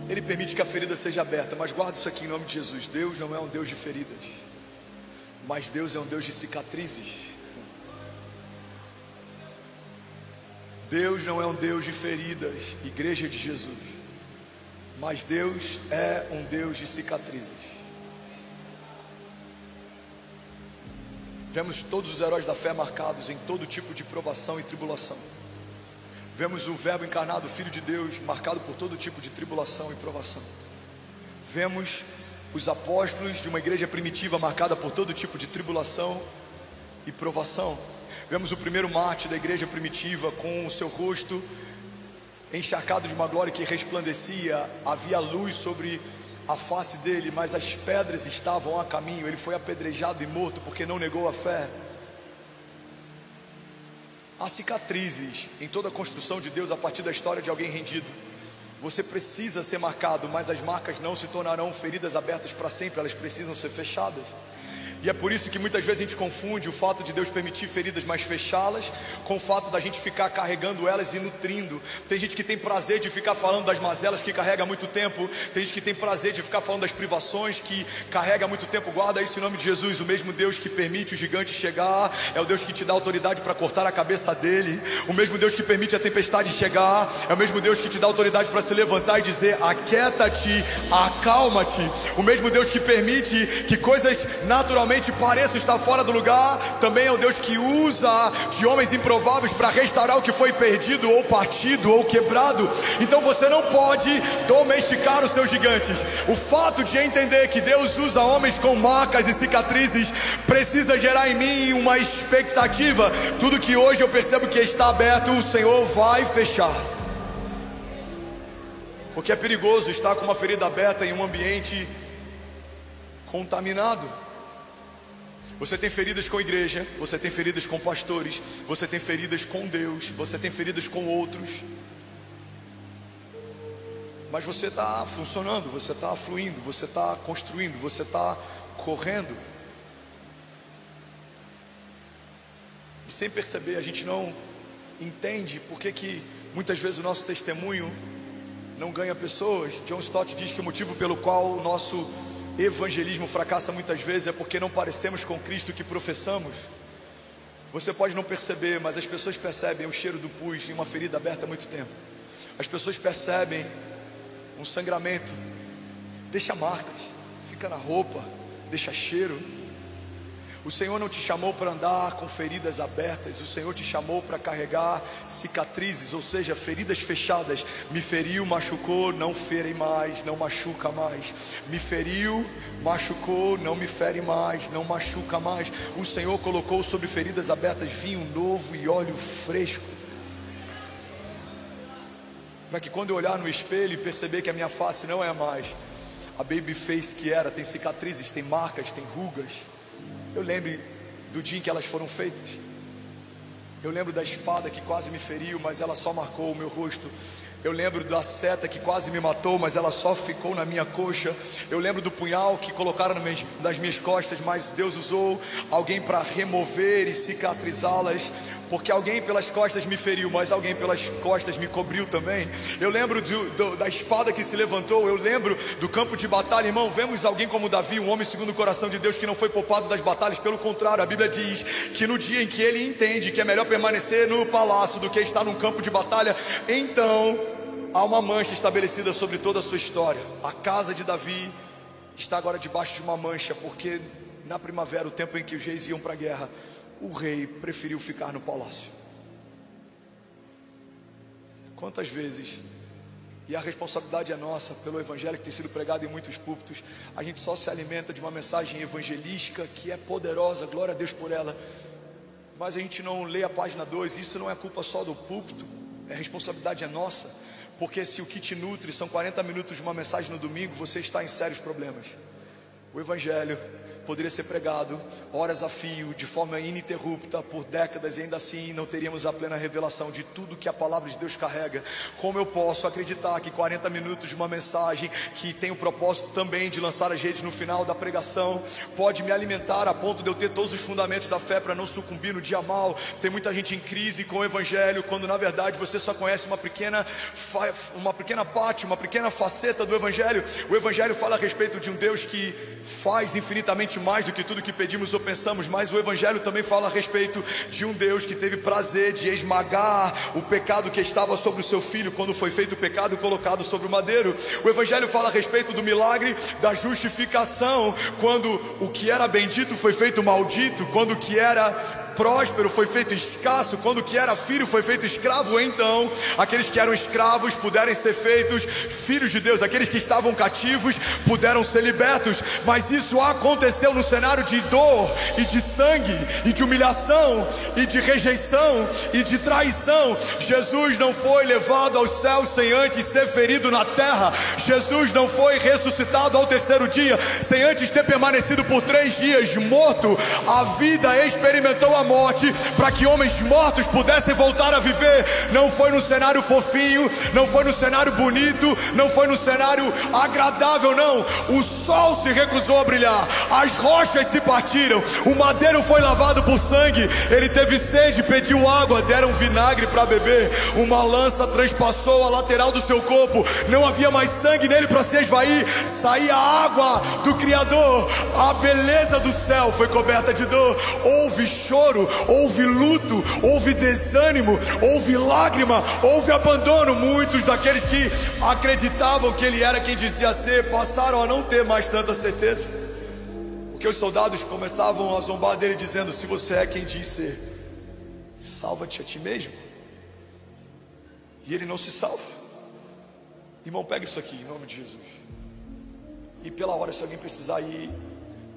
Speaker 1: Ele permite que a ferida seja aberta, mas guarda isso aqui em nome de Jesus. Deus não é um Deus de feridas, mas Deus é um Deus de cicatrizes. Deus não é um Deus de feridas, igreja de Jesus, mas Deus é um Deus de cicatrizes. Vemos todos os heróis da fé marcados em todo tipo de provação e tribulação. Vemos o Verbo encarnado, o Filho de Deus, marcado por todo tipo de tribulação e provação. Vemos os apóstolos de uma igreja primitiva marcada por todo tipo de tribulação e provação. Vemos o primeiro mártir da igreja primitiva com o seu rosto encharcado de uma glória que resplandecia. Havia luz sobre a face dele, mas as pedras estavam a caminho. Ele foi apedrejado e morto porque não negou a fé. Há cicatrizes em toda a construção de Deus a partir da história de alguém rendido. Você precisa ser marcado, mas as marcas não se tornarão feridas abertas para sempre, elas precisam ser fechadas. E é por isso que muitas vezes a gente confunde o fato de Deus permitir feridas, mas fechá-las, com o fato da gente ficar carregando elas e nutrindo. Tem gente que tem prazer de ficar falando das mazelas que carrega há muito tempo. Tem gente que tem prazer de ficar falando das privações que carrega há muito tempo. Guarda isso em nome de Jesus. O mesmo Deus que permite o gigante chegar é o Deus que te dá autoridade para cortar a cabeça dele. O mesmo Deus que permite a tempestade chegar é o mesmo Deus que te dá autoridade para se levantar e dizer: aquieta-te, acalma-te. O mesmo Deus que permite que coisas naturalmente pareçam estar fora do lugar, também é o Deus que usa de homens improváveis para restaurar o que foi perdido ou partido ou quebrado. Então você não pode domesticar os seus gigantes. O fato de entender que Deus usa homens com marcas e cicatrizes precisa gerar em mim uma expectativa. Tudo que hoje eu percebo que está aberto, o Senhor vai fechar. Porque é perigoso estar com uma ferida aberta em um ambiente contaminado. Você tem feridas com a igreja, você tem feridas com pastores, você tem feridas com Deus, você tem feridas com outros. Mas você está funcionando, você está fluindo, você está construindo, você está correndo. E sem perceber, a gente não entende por que muitas vezes o nosso testemunho não ganha pessoas. John Stott diz que o motivo pelo qual o nosso evangelismo fracassa muitas vezes é porque não parecemos com Cristo que professamos. Você pode não perceber, mas as pessoas percebem o cheiro do pus em uma ferida aberta há muito tempo. As pessoas percebem um sangramento, deixa marcas, fica na roupa, deixa cheiro. O Senhor não te chamou para andar com feridas abertas. O Senhor te chamou para carregar cicatrizes, ou seja, feridas fechadas. Me feriu, machucou, não fere mais, não machuca mais. Me feriu, machucou, não me fere mais, não machuca mais. O Senhor colocou sobre feridas abertas vinho novo e óleo fresco, para que quando eu olhar no espelho e perceber que a minha face não é mais a baby face que era, tem cicatrizes, tem marcas, tem rugas, eu lembro do dia em que elas foram feitas. Eu lembro da espada que quase me feriu, mas ela só marcou o meu rosto. Eu lembro da seta que quase me matou, mas ela só ficou na minha coxa. Eu lembro do punhal que colocaram nas minhas costas, mas Deus usou alguém para remover e cicatrizá-las. Porque alguém pelas costas me feriu, mas alguém pelas costas me cobriu também. Eu lembro da espada que se levantou. Eu lembro do campo de batalha. Irmão, vemos alguém como Davi, um homem segundo o coração de Deus, que não foi poupado das batalhas. Pelo contrário, a Bíblia diz que no dia em que ele entende que é melhor permanecer no palácio do que estar num campo de batalha, então há uma mancha estabelecida sobre toda a sua história. A casa de Davi está agora debaixo de uma mancha, porque na primavera, o tempo em que os reis iam para a guerra, o rei preferiu ficar no palácio. Quantas vezes, e a responsabilidade é nossa, pelo evangelho que tem sido pregado em muitos púlpitos, a gente só se alimenta de uma mensagem evangelística que é poderosa, glória a Deus por ela, mas a gente não lê a página 2. Isso não é culpa só do púlpito, a responsabilidade é nossa. Porque se o que te nutre são 40 minutos de uma mensagem no domingo, você está em sérios problemas. O evangelho poderia ser pregado horas a fio, de forma ininterrupta, por décadas, e ainda assim não teríamos a plena revelação de tudo que a palavra de Deus carrega. Como eu posso acreditar que 40 minutos de uma mensagem que tem o propósito também de lançar as redes no final da pregação pode me alimentar a ponto de eu ter todos os fundamentos da fé para não sucumbir no dia mal? Tem muita gente em crise com o evangelho, quando na verdade você só conhece uma pequena parte, uma pequena faceta do evangelho. O evangelho fala a respeito de um Deus que faz infinitamente mais do que tudo que pedimos ou pensamos, mas o evangelho também fala a respeito de um Deus que teve prazer de esmagar o pecado que estava sobre o seu filho quando foi feito o pecado colocado sobre o madeiro. O evangelho fala a respeito do milagre da justificação, quando o que era bendito foi feito maldito, quando o que era próspero foi feito escasso, quando o que era filho foi feito escravo. Então aqueles que eram escravos puderam ser feitos filhos de Deus, aqueles que estavam cativos puderam ser libertos. Mas isso aconteceu no cenário de dor e de sangue e de humilhação e de rejeição e de traição. Jesus não foi levado ao céu sem antes ser ferido na terra. Jesus não foi ressuscitado ao terceiro dia sem antes ter permanecido por 3 dias morto. A vida experimentou a morte para que homens mortos pudessem voltar a viver. Não foi num cenário fofinho, não foi num cenário bonito, não foi num cenário agradável, não. O sol se recusou a brilhar, as rochas se partiram, o madeiro foi lavado por sangue. Ele teve sede, pediu água, deram vinagre para beber. Uma lança transpassou a lateral do seu corpo, não havia mais sangue nele para se esvair. Saía água do Criador. A beleza do céu foi coberta de dor. Houve choro, houve luto, houve desânimo, houve lágrima, houve abandono. Muitos daqueles que acreditavam que ele era quem dizia ser passaram a não ter mais tanta certeza, porque os soldados começavam a zombar dele, dizendo: se você é quem diz ser, salva-te a ti mesmo. E ele não se salva. Irmão, pega isso aqui em nome de Jesus. E pela hora, se alguém precisar ir,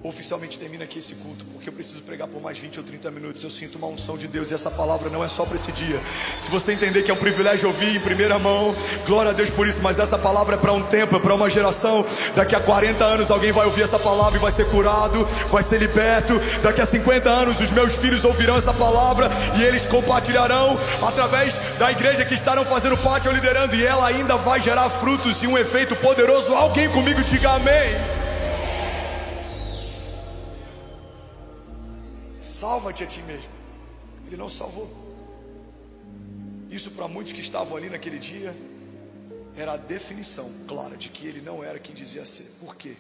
Speaker 1: oficialmente termina aqui esse culto, porque eu preciso pregar por mais 20 ou 30 minutos. Eu sinto uma unção de Deus, e essa palavra não é só para esse dia. Se você entender que é um privilégio ouvir em primeira mão, glória a Deus por isso. Mas essa palavra é para um tempo, é para uma geração. Daqui a 40 anos alguém vai ouvir essa palavra e vai ser curado, vai ser liberto. Daqui a 50 anos os meus filhos ouvirão essa palavra e eles compartilharão através da igreja que estarão fazendo parte ou liderando, e ela ainda vai gerar frutos e um efeito poderoso. Alguém comigo diga amém. Salva-te a ti mesmo. Ele não salvou. Isso para muitos que estavam ali naquele dia era a definição clara de que ele não era quem dizia ser. Por quê?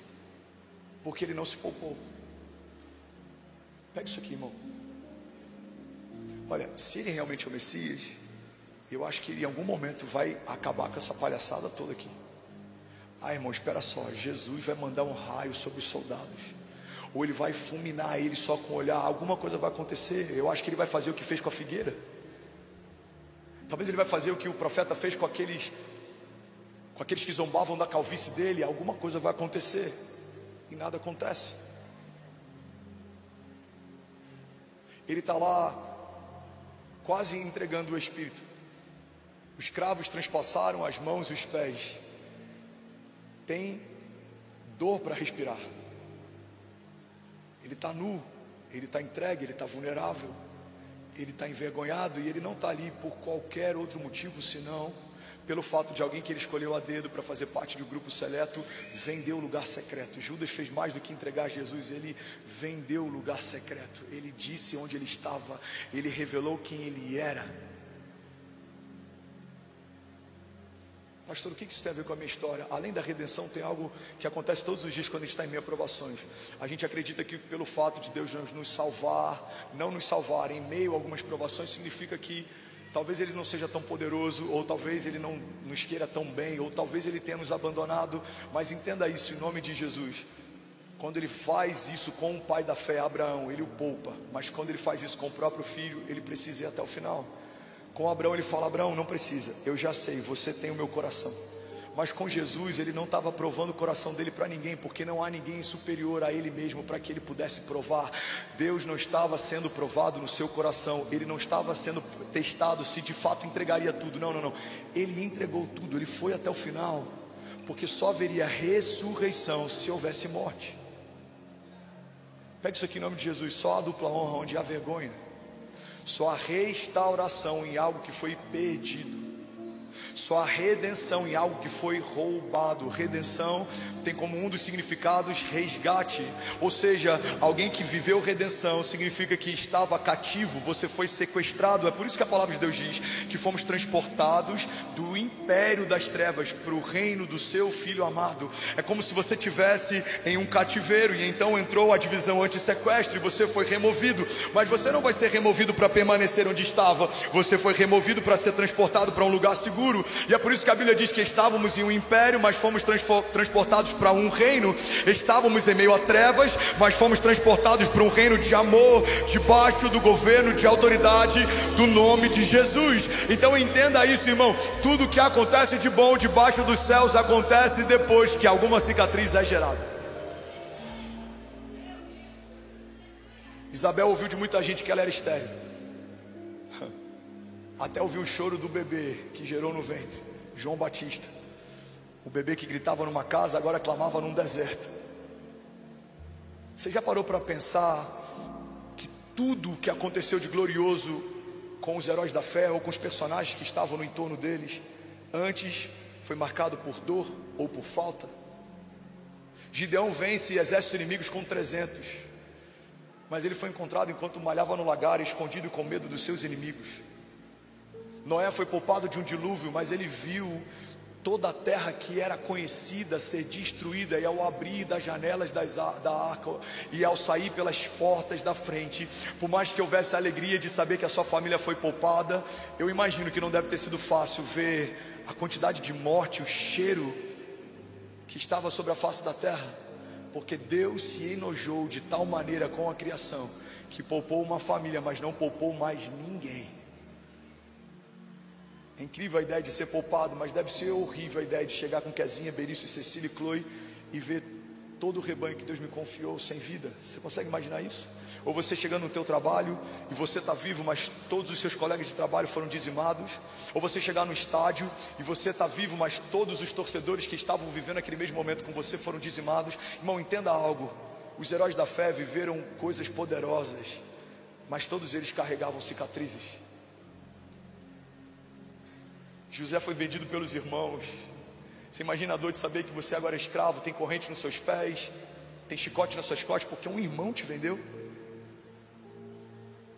Speaker 1: Porque ele não se poupou. Pega isso aqui, irmão. Olha, se ele realmente é o Messias, eu acho que ele em algum momento vai acabar com essa palhaçada toda aqui. Ah, irmão, espera só. Jesus vai mandar um raio sobre os soldados, ou ele vai fulminar ele só com olhar. Alguma coisa vai acontecer. Eu acho que ele vai fazer o que fez com a figueira. Talvez ele vai fazer o que o profeta fez com aqueles que zombavam da calvície dele. Alguma coisa vai acontecer, e nada acontece. Ele está lá quase entregando o Espírito. Os cravos transpassaram as mãos e os pés. Tem dor para respirar. Ele está nu, ele está entregue, ele está vulnerável, ele está envergonhado, e ele não está ali por qualquer outro motivo senão pelo fato de alguém que ele escolheu a dedo para fazer parte do grupo seleto vendeu o lugar secreto. Judas fez mais do que entregar Jesus, ele vendeu o lugar secreto. Ele disse onde ele estava, ele revelou quem ele era. Pastor, o que isso tem a ver com a minha história? Além da redenção, tem algo que acontece todos os dias quando a gente está em meio a provações. A gente acredita que pelo fato de Deus nos salvar, não nos salvar em meio a algumas provações, significa que talvez Ele não seja tão poderoso, ou talvez Ele não nos queira tão bem, ou talvez Ele tenha nos abandonado. Mas entenda isso em nome de Jesus. Quando Ele faz isso com o pai da fé, Abraão, Ele o poupa. Mas quando Ele faz isso com o próprio filho, Ele precisa ir até o final. Com Abraão ele fala: Abraão, não precisa, eu já sei, você tem o meu coração. Mas com Jesus ele não estava provando o coração dele para ninguém, porque não há ninguém superior a ele mesmo para que ele pudesse provar. Deus não estava sendo provado no seu coração, ele não estava sendo testado se de fato entregaria tudo. Não, ele entregou tudo, ele foi até o final, porque só haveria ressurreição se houvesse morte. Pega isso aqui em nome de Jesus. Só a dupla honra onde há vergonha, só a restauração em algo que foi perdido, só a redenção em algo que foi roubado. Redenção tem como um dos significados resgate, ou seja, alguém que viveu redenção significa que estava cativo, você foi sequestrado. É por isso que a palavra de Deus diz que fomos transportados do império das trevas para o reino do seu Filho amado. É como se você estivesse em um cativeiro e então entrou a divisão anti-sequestro e você foi removido. Mas você não vai ser removido para permanecer onde estava, você foi removido para ser transportado para um lugar seguro. E é por isso que a Bíblia diz que estávamos em um império, mas fomos transportados para um reino. Estávamos em meio a trevas, mas fomos transportados para um reino de amor, debaixo do governo, de autoridade do nome de Jesus. Então entenda isso, irmão. Tudo que acontece de bom debaixo dos céus acontece depois que alguma cicatriz é gerada. Isabel ouviu de muita gente que ela era estéril, até ouviu o choro do bebê que gerou no ventre, João Batista. O bebê que gritava numa casa, agora clamava num deserto. Você já parou para pensar que tudo o que aconteceu de glorioso com os heróis da fé ou com os personagens que estavam no entorno deles, antes foi marcado por dor ou por falta. Gideão vence exércitos inimigos com 300, mas ele foi encontrado enquanto malhava no lagar, escondido e com medo dos seus inimigos. Noé foi poupado de um dilúvio, mas ele viu toda a terra que era conhecida ser destruída, e ao abrir das janelas da arca e ao sair pelas portas da frente, por mais que houvesse a alegria de saber que a sua família foi poupada, eu imagino que não deve ter sido fácil ver a quantidade de morte, o cheiro que estava sobre a face da terra, porque Deus se enojou de tal maneira com a criação que poupou uma família, mas não poupou mais ninguém. É incrível a ideia de ser poupado, mas deve ser horrível a ideia de chegar com Kezinha, Berício, Cecília e Chloe e ver todo o rebanho que Deus me confiou sem vida. Você consegue imaginar isso? Ou você chegando no teu trabalho e você está vivo, mas todos os seus colegas de trabalho foram dizimados. Ou você chegar no estádio e você está vivo, mas todos os torcedores que estavam vivendo aquele mesmo momento com você foram dizimados. Irmão, entenda algo: os heróis da fé viveram coisas poderosas, mas todos eles carregavam cicatrizes. José foi vendido pelos irmãos. Você imagina a dor de saber que você agora é escravo, tem corrente nos seus pés, tem chicote nas suas costas, porque um irmão te vendeu.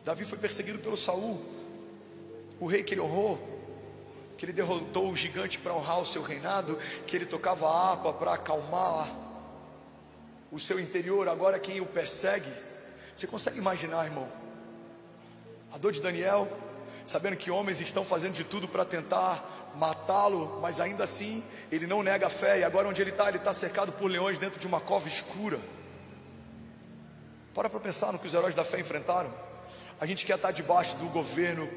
Speaker 1: Davi foi perseguido pelo Saul, o rei que ele honrou, que ele derrotou o gigante para honrar o seu reinado, que ele tocava a harpa para acalmar o seu interior. Agora quem o persegue, você consegue imaginar, irmão, a dor de Daniel, sabendo que homens estão fazendo de tudo para tentar matá-lo, mas ainda assim ele não nega a fé, e agora onde ele está cercado por leões dentro de uma cova escura. Para pensar no que os heróis da fé enfrentaram. A gente quer estar debaixo do governo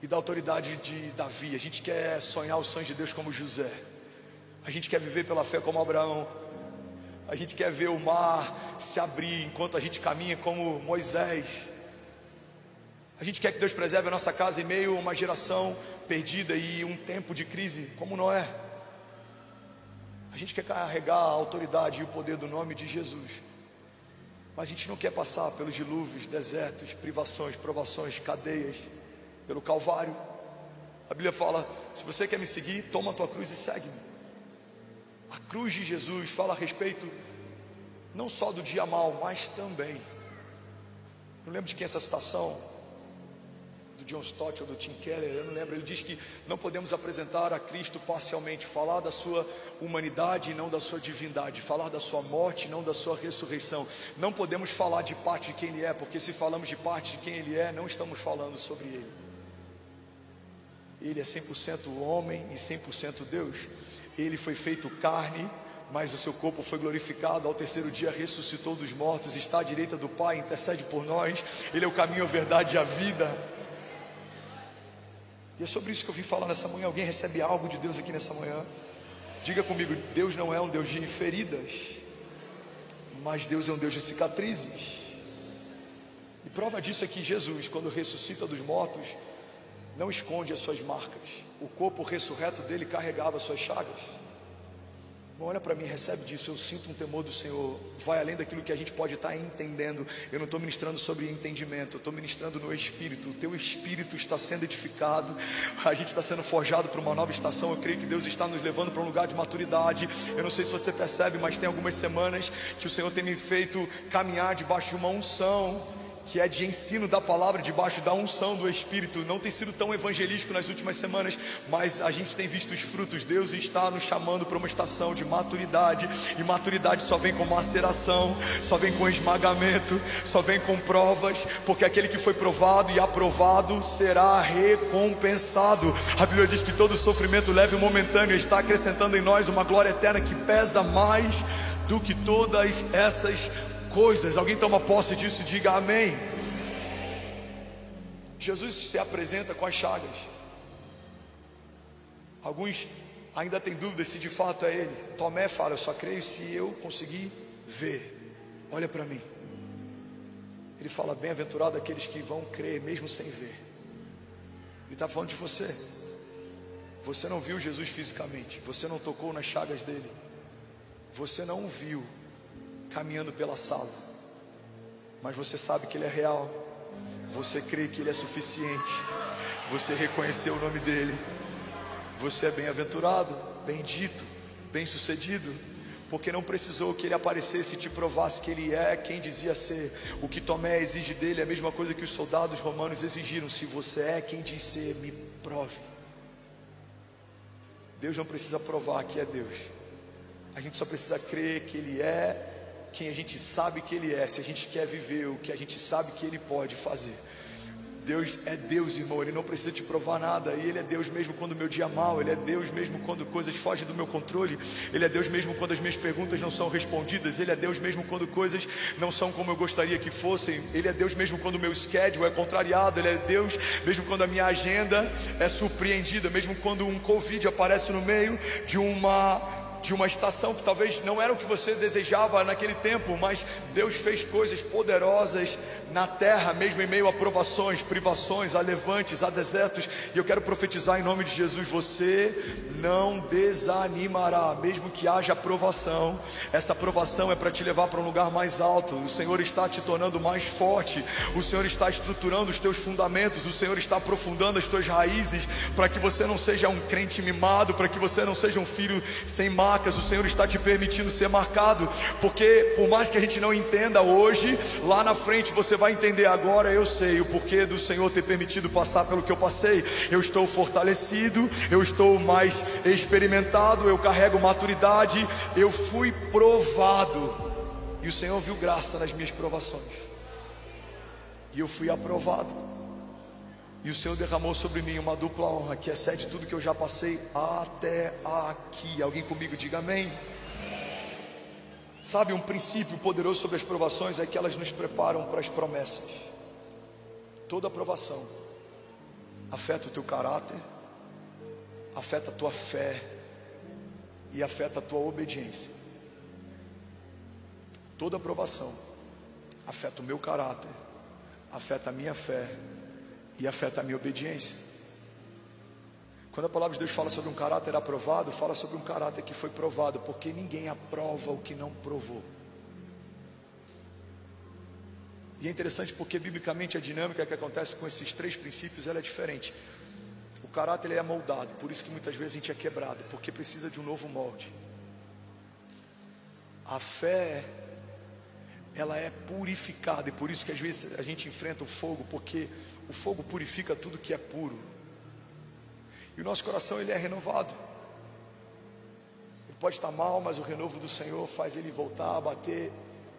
Speaker 1: e da autoridade de Davi, a gente quer sonhar os sonhos de Deus como José, a gente quer viver pela fé como Abraão, a gente quer ver o mar se abrir enquanto a gente caminha como Moisés. A gente quer que Deus preserve a nossa casa em meio a uma geração perdida e um tempo de crise como Noé. A gente quer carregar a autoridade e o poder do nome de Jesus, mas a gente não quer passar pelos dilúvios, desertos, privações, provações, cadeias, pelo Calvário. A Bíblia fala: se você quer me seguir, toma a tua cruz e segue-me. A cruz de Jesus fala a respeito não só do dia mau, mas também, não lembro de quem é essa citação, do John Stott ou do Tim Keller, eu não lembro. Ele diz que não podemos apresentar a Cristo parcialmente, falar da sua humanidade e não da sua divindade, falar da sua morte e não da sua ressurreição. Não podemos falar de parte de quem Ele é, porque se falamos de parte de quem Ele é, não estamos falando sobre Ele. Ele é 100% homem e 100% Deus. Ele foi feito carne, mas o seu corpo foi glorificado, ao terceiro dia ressuscitou dos mortos, está à direita do Pai, intercede por nós. Ele é o caminho, a verdade e a vida. E é sobre isso que eu vim falar nessa manhã. Alguém recebe algo de Deus aqui nessa manhã? Diga comigo: Deus não é um Deus de feridas, mas Deus é um Deus de cicatrizes. E prova disso é que Jesus, quando ressuscita dos mortos, não esconde as suas marcas. O corpo ressurreto dele carregava as suas chagas. Não, olha para mim, recebe disso. Eu sinto um temor do Senhor, vai além daquilo que a gente pode estar entendendo. Eu não estou ministrando sobre entendimento, eu estou ministrando no Espírito. O teu Espírito está sendo edificado, a gente está sendo forjado para uma nova estação. Eu creio que Deus está nos levando para um lugar de maturidade. Eu não sei se você percebe, mas tem algumas semanas que o Senhor tem me feito caminhar debaixo de uma unção, que é de ensino da palavra, debaixo da unção do Espírito. Não tem sido tão evangelístico nas últimas semanas, mas a gente tem visto os frutos. Deus está nos chamando para uma estação de maturidade, e maturidade só vem com maceração, só vem com esmagamento, só vem com provas, porque aquele que foi provado e aprovado será recompensado. A Bíblia diz que todo sofrimento leve e momentâneo está acrescentando em nós uma glória eterna que pesa mais do que todas essas coisas. Alguém toma posse disso e diga amém. Jesus se apresenta com as chagas. Alguns ainda têm dúvidas se de fato é Ele. Tomé fala: eu só creio se eu conseguir ver. Olha para mim. Ele fala: bem-aventurado aqueles que vão crer mesmo sem ver. Ele está falando de você. Você não viu Jesus fisicamente, você não tocou nas chagas dele, você não o viu caminhando pela sala, mas você sabe que Ele é real. Você crê que Ele é suficiente. Você reconheceu o nome dEle. Você é bem-aventurado, bendito, bem-sucedido, porque não precisou que Ele aparecesse e te provasse que Ele é quem dizia ser. O que Tomé exige dele é a mesma coisa que os soldados romanos exigiram: se você é quem diz ser, me prove. Deus não precisa provar que é Deus. A gente só precisa crer que Ele é quem a gente sabe que Ele é, se a gente quer viver o que a gente sabe que Ele pode fazer. Deus é Deus, irmão. Ele não precisa te provar nada. E Ele é Deus mesmo quando o meu dia é mau. Ele é Deus mesmo quando coisas fogem do meu controle. Ele é Deus mesmo quando as minhas perguntas não são respondidas. Ele é Deus mesmo quando coisas não são como eu gostaria que fossem. Ele é Deus mesmo quando o meu schedule é contrariado. Ele é Deus mesmo quando a minha agenda é surpreendida. Mesmo quando um Covid aparece no meio de uma estação que talvez não era o que você desejava naquele tempo, mas Deus fez coisas poderosas na terra, mesmo em meio a provações, privações, a levantes, a desertos. E eu quero profetizar em nome de Jesus: você não desanimará, mesmo que haja provação. Essa provação é para te levar para um lugar mais alto. O Senhor está te tornando mais forte. O Senhor está estruturando os teus fundamentos. O Senhor está aprofundando as tuas raízes, para que você não seja um crente mimado, para que você não seja um filho sem marcas. O Senhor está te permitindo ser marcado, porque por mais que a gente não entenda hoje, lá na frente você vai entender. Agora eu sei o porquê do Senhor ter permitido passar pelo que eu passei. Eu estou fortalecido, eu estou mais experimentado, eu carrego maturidade, eu fui provado, e o Senhor viu graça nas minhas provações, e eu fui aprovado, e o Senhor derramou sobre mim uma dupla honra que excede tudo que eu já passei até aqui. Alguém comigo diga amém. Sabe, um princípio poderoso sobre as provações é que elas nos preparam para as promessas. Toda provação afeta o teu caráter, afeta a tua fé e afeta a tua obediência. Toda provação afeta o meu caráter, afeta a minha fé e afeta a minha obediência. Quando a palavra de Deus fala sobre um caráter aprovado, fala sobre um caráter que foi provado, porque ninguém aprova o que não provou. E é interessante porque biblicamente a dinâmica que acontece com esses três princípios, ela é diferente. O caráter ele é moldado, por isso que muitas vezes a gente é quebrado, porque precisa de um novo molde. A fé, ela é purificada, e por isso que às vezes a gente enfrenta o fogo, porque o fogo purifica tudo que é puro. E o nosso coração ele é renovado. Ele pode estar mal, mas o renovo do Senhor faz ele voltar a bater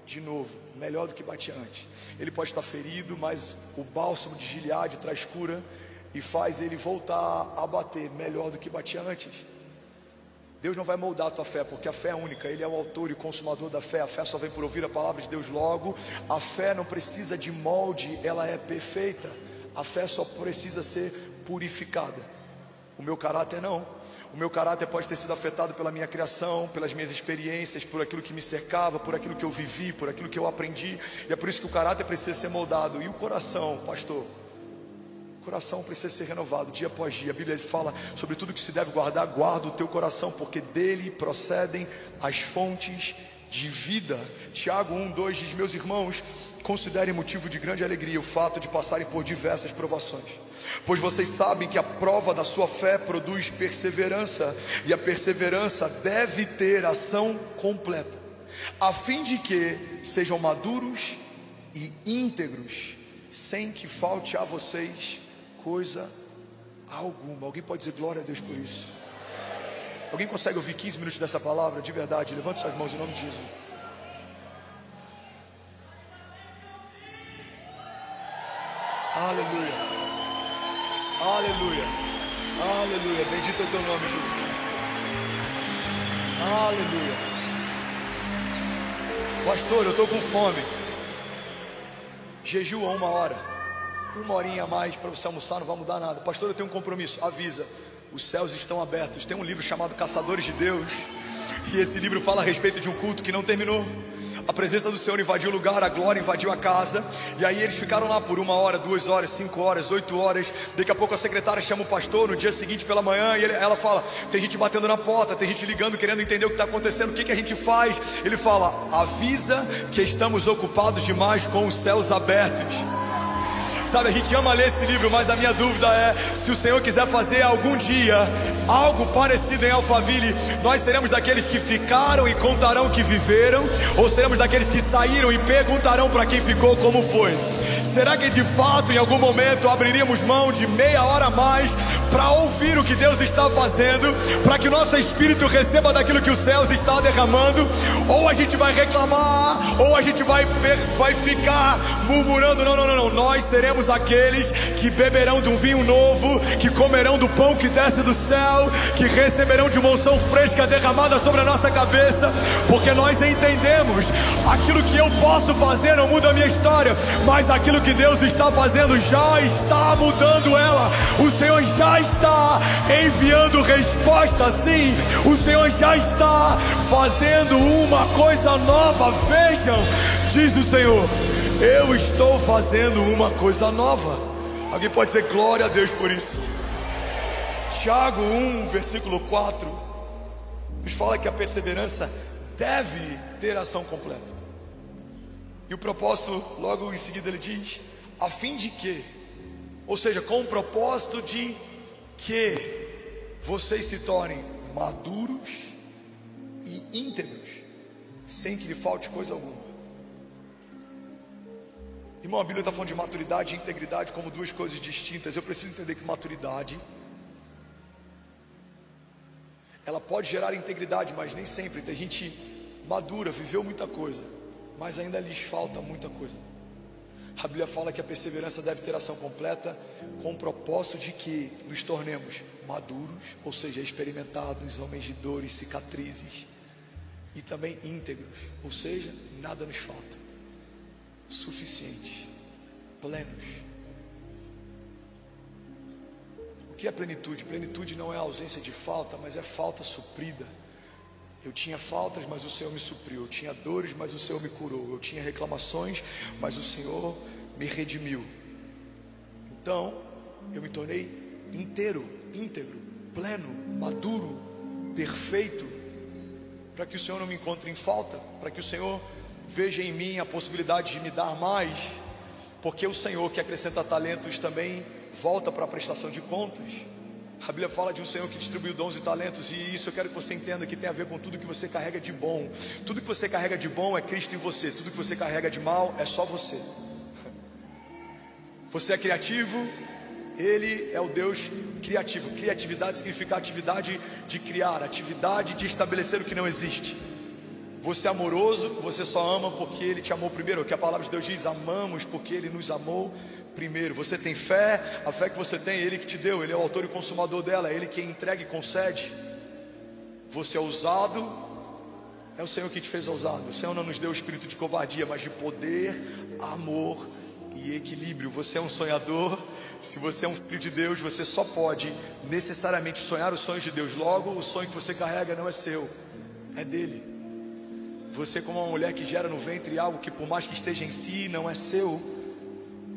Speaker 1: de novo, melhor do que batia antes. Ele pode estar ferido, mas o bálsamo de Gileade traz cura e faz ele voltar a bater melhor do que batia antes. Deus não vai moldar a tua fé, porque a fé é única. Ele é o autor e consumador da fé. A fé só vem por ouvir a palavra de Deus. Logo, a fé não precisa de molde, ela é perfeita. A fé só precisa ser purificada. O meu caráter não. O meu caráter pode ter sido afetado pela minha criação, pelas minhas experiências, por aquilo que me cercava, por aquilo que eu vivi, por aquilo que eu aprendi. E é por isso que o caráter precisa ser moldado. E o coração, pastor? O coração precisa ser renovado dia após dia. A Bíblia fala sobre tudo que se deve guardar. Guarda o teu coração, porque dele procedem as fontes de vida. Tiago 1:2 diz: meus irmãos, considerem motivo de grande alegria o fato de passarem por diversas provações, pois vocês sabem que a prova da sua fé produz perseverança, e a perseverança deve ter ação completa, a fim de que sejam maduros e íntegros, sem que falte a vocês coisa alguma. Alguém pode dizer glória a Deus por isso? Alguém consegue ouvir 15 minutos dessa palavra de verdade? Levante suas mãos em nome de Jesus. Aleluia, aleluia, aleluia. Bendito é o teu nome, Jesus. Aleluia. Pastor, eu estou com fome. Jejua 1 hora, 1 horinha a mais para você almoçar, não vai mudar nada. Pastor, eu tenho um compromisso. Avisa, os céus estão abertos. Tem um livro chamado Caçadores de Deus, e esse livro fala a respeito de um culto que não terminou. a presença do Senhor invadiu o lugar, a glória invadiu a casa. E aí eles ficaram lá por 1 hora, 2 horas, 5 horas, 8 horas. Daqui a pouco a secretária chama o pastor no dia seguinte pela manhã, e ela fala: tem gente batendo na porta, tem gente ligando, querendo entender o que está acontecendo, o que a gente faz? Ele fala: avisa que estamos ocupados demais com os céus abertos. Sabe, a gente ama ler esse livro, mas a minha dúvida é: se o Senhor quiser fazer algum dia algo parecido em Alphaville, nós seremos daqueles que ficaram e contarão o que viveram, ou seremos daqueles que saíram e perguntarão para quem ficou como foi? Será que de fato em algum momento abriríamos mão de meia hora a mais para ouvir o que Deus está fazendo, para que o nosso espírito receba daquilo que os céus está derramando? Ou a gente vai reclamar, ou a gente vai ficar murmurando? Não, nós seremos aqueles que beberão de um vinho novo, que comerão do pão que desce do céu, que receberão de uma unção fresca derramada sobre a nossa cabeça, porque nós entendemos: aquilo que eu posso fazer não muda a minha história, mas aquilo que Deus está fazendo já está mudando ela. O Senhor já está enviando resposta, sim. O Senhor já está fazendo uma coisa nova. Vejam, diz o Senhor: eu estou fazendo uma coisa nova. Alguém pode dizer glória a Deus por isso? Tiago 1, versículo 4 nos fala que a perseverança deve ter ação completa. E o propósito, logo em seguida ele diz: a fim de que, ou seja, com o propósito de que vocês se tornem maduros e íntegros, sem que lhe falte coisa alguma. Irmão, a Bíblia está falando de maturidade e integridade como duas coisas distintas. Eu preciso entender que maturidade, ela pode gerar integridade, mas nem sempre. Tem gente madura, viveu muita coisa, mas ainda lhes falta muita coisa. A Bíblia fala que a perseverança deve ter ação completa, com o propósito de que nos tornemos maduros, ou seja, experimentados, homens de dores, cicatrizes, e também íntegros, ou seja, nada nos falta, suficientes, plenos. O que é plenitude? Plenitude não é a ausência de falta, mas é falta suprida. Eu tinha faltas, mas o Senhor me supriu. Eu tinha dores, mas o Senhor me curou. Eu tinha reclamações, mas o Senhor me redimiu. Então, eu me tornei inteiro, íntegro, pleno, maduro, perfeito, para que o Senhor não me encontre em falta, para que o Senhor veja em mim a possibilidade de me dar mais, porque o Senhor que acrescenta talentos também volta para a prestação de contas. A Bíblia fala de um Senhor que distribuiu dons e talentos, e isso eu quero que você entenda que tem a ver com tudo que você carrega de bom. Tudo que você carrega de bom é Cristo em você. Tudo que você carrega de mal é só você. Você é criativo, Ele é o Deus criativo. Criatividade significa atividade de criar, atividade de estabelecer o que não existe. Você é amoroso, você só ama porque Ele te amou primeiro. O que a palavra de Deus diz: amamos porque Ele nos amou primeiro. Você tem fé, a fé que você tem é Ele que te deu. Ele é o autor e consumador dela, é Ele quem entrega e concede. Você é ousado, é o Senhor que te fez ousado. O Senhor não nos deu o espírito de covardia, mas de poder, amor e equilíbrio. Você é um sonhador. Se você é um filho de Deus, você só pode necessariamente sonhar os sonhos de Deus. Logo, o sonho que você carrega não é seu, é dele. Você, como uma mulher que gera no ventre algo que, por mais que esteja em si, não é seu.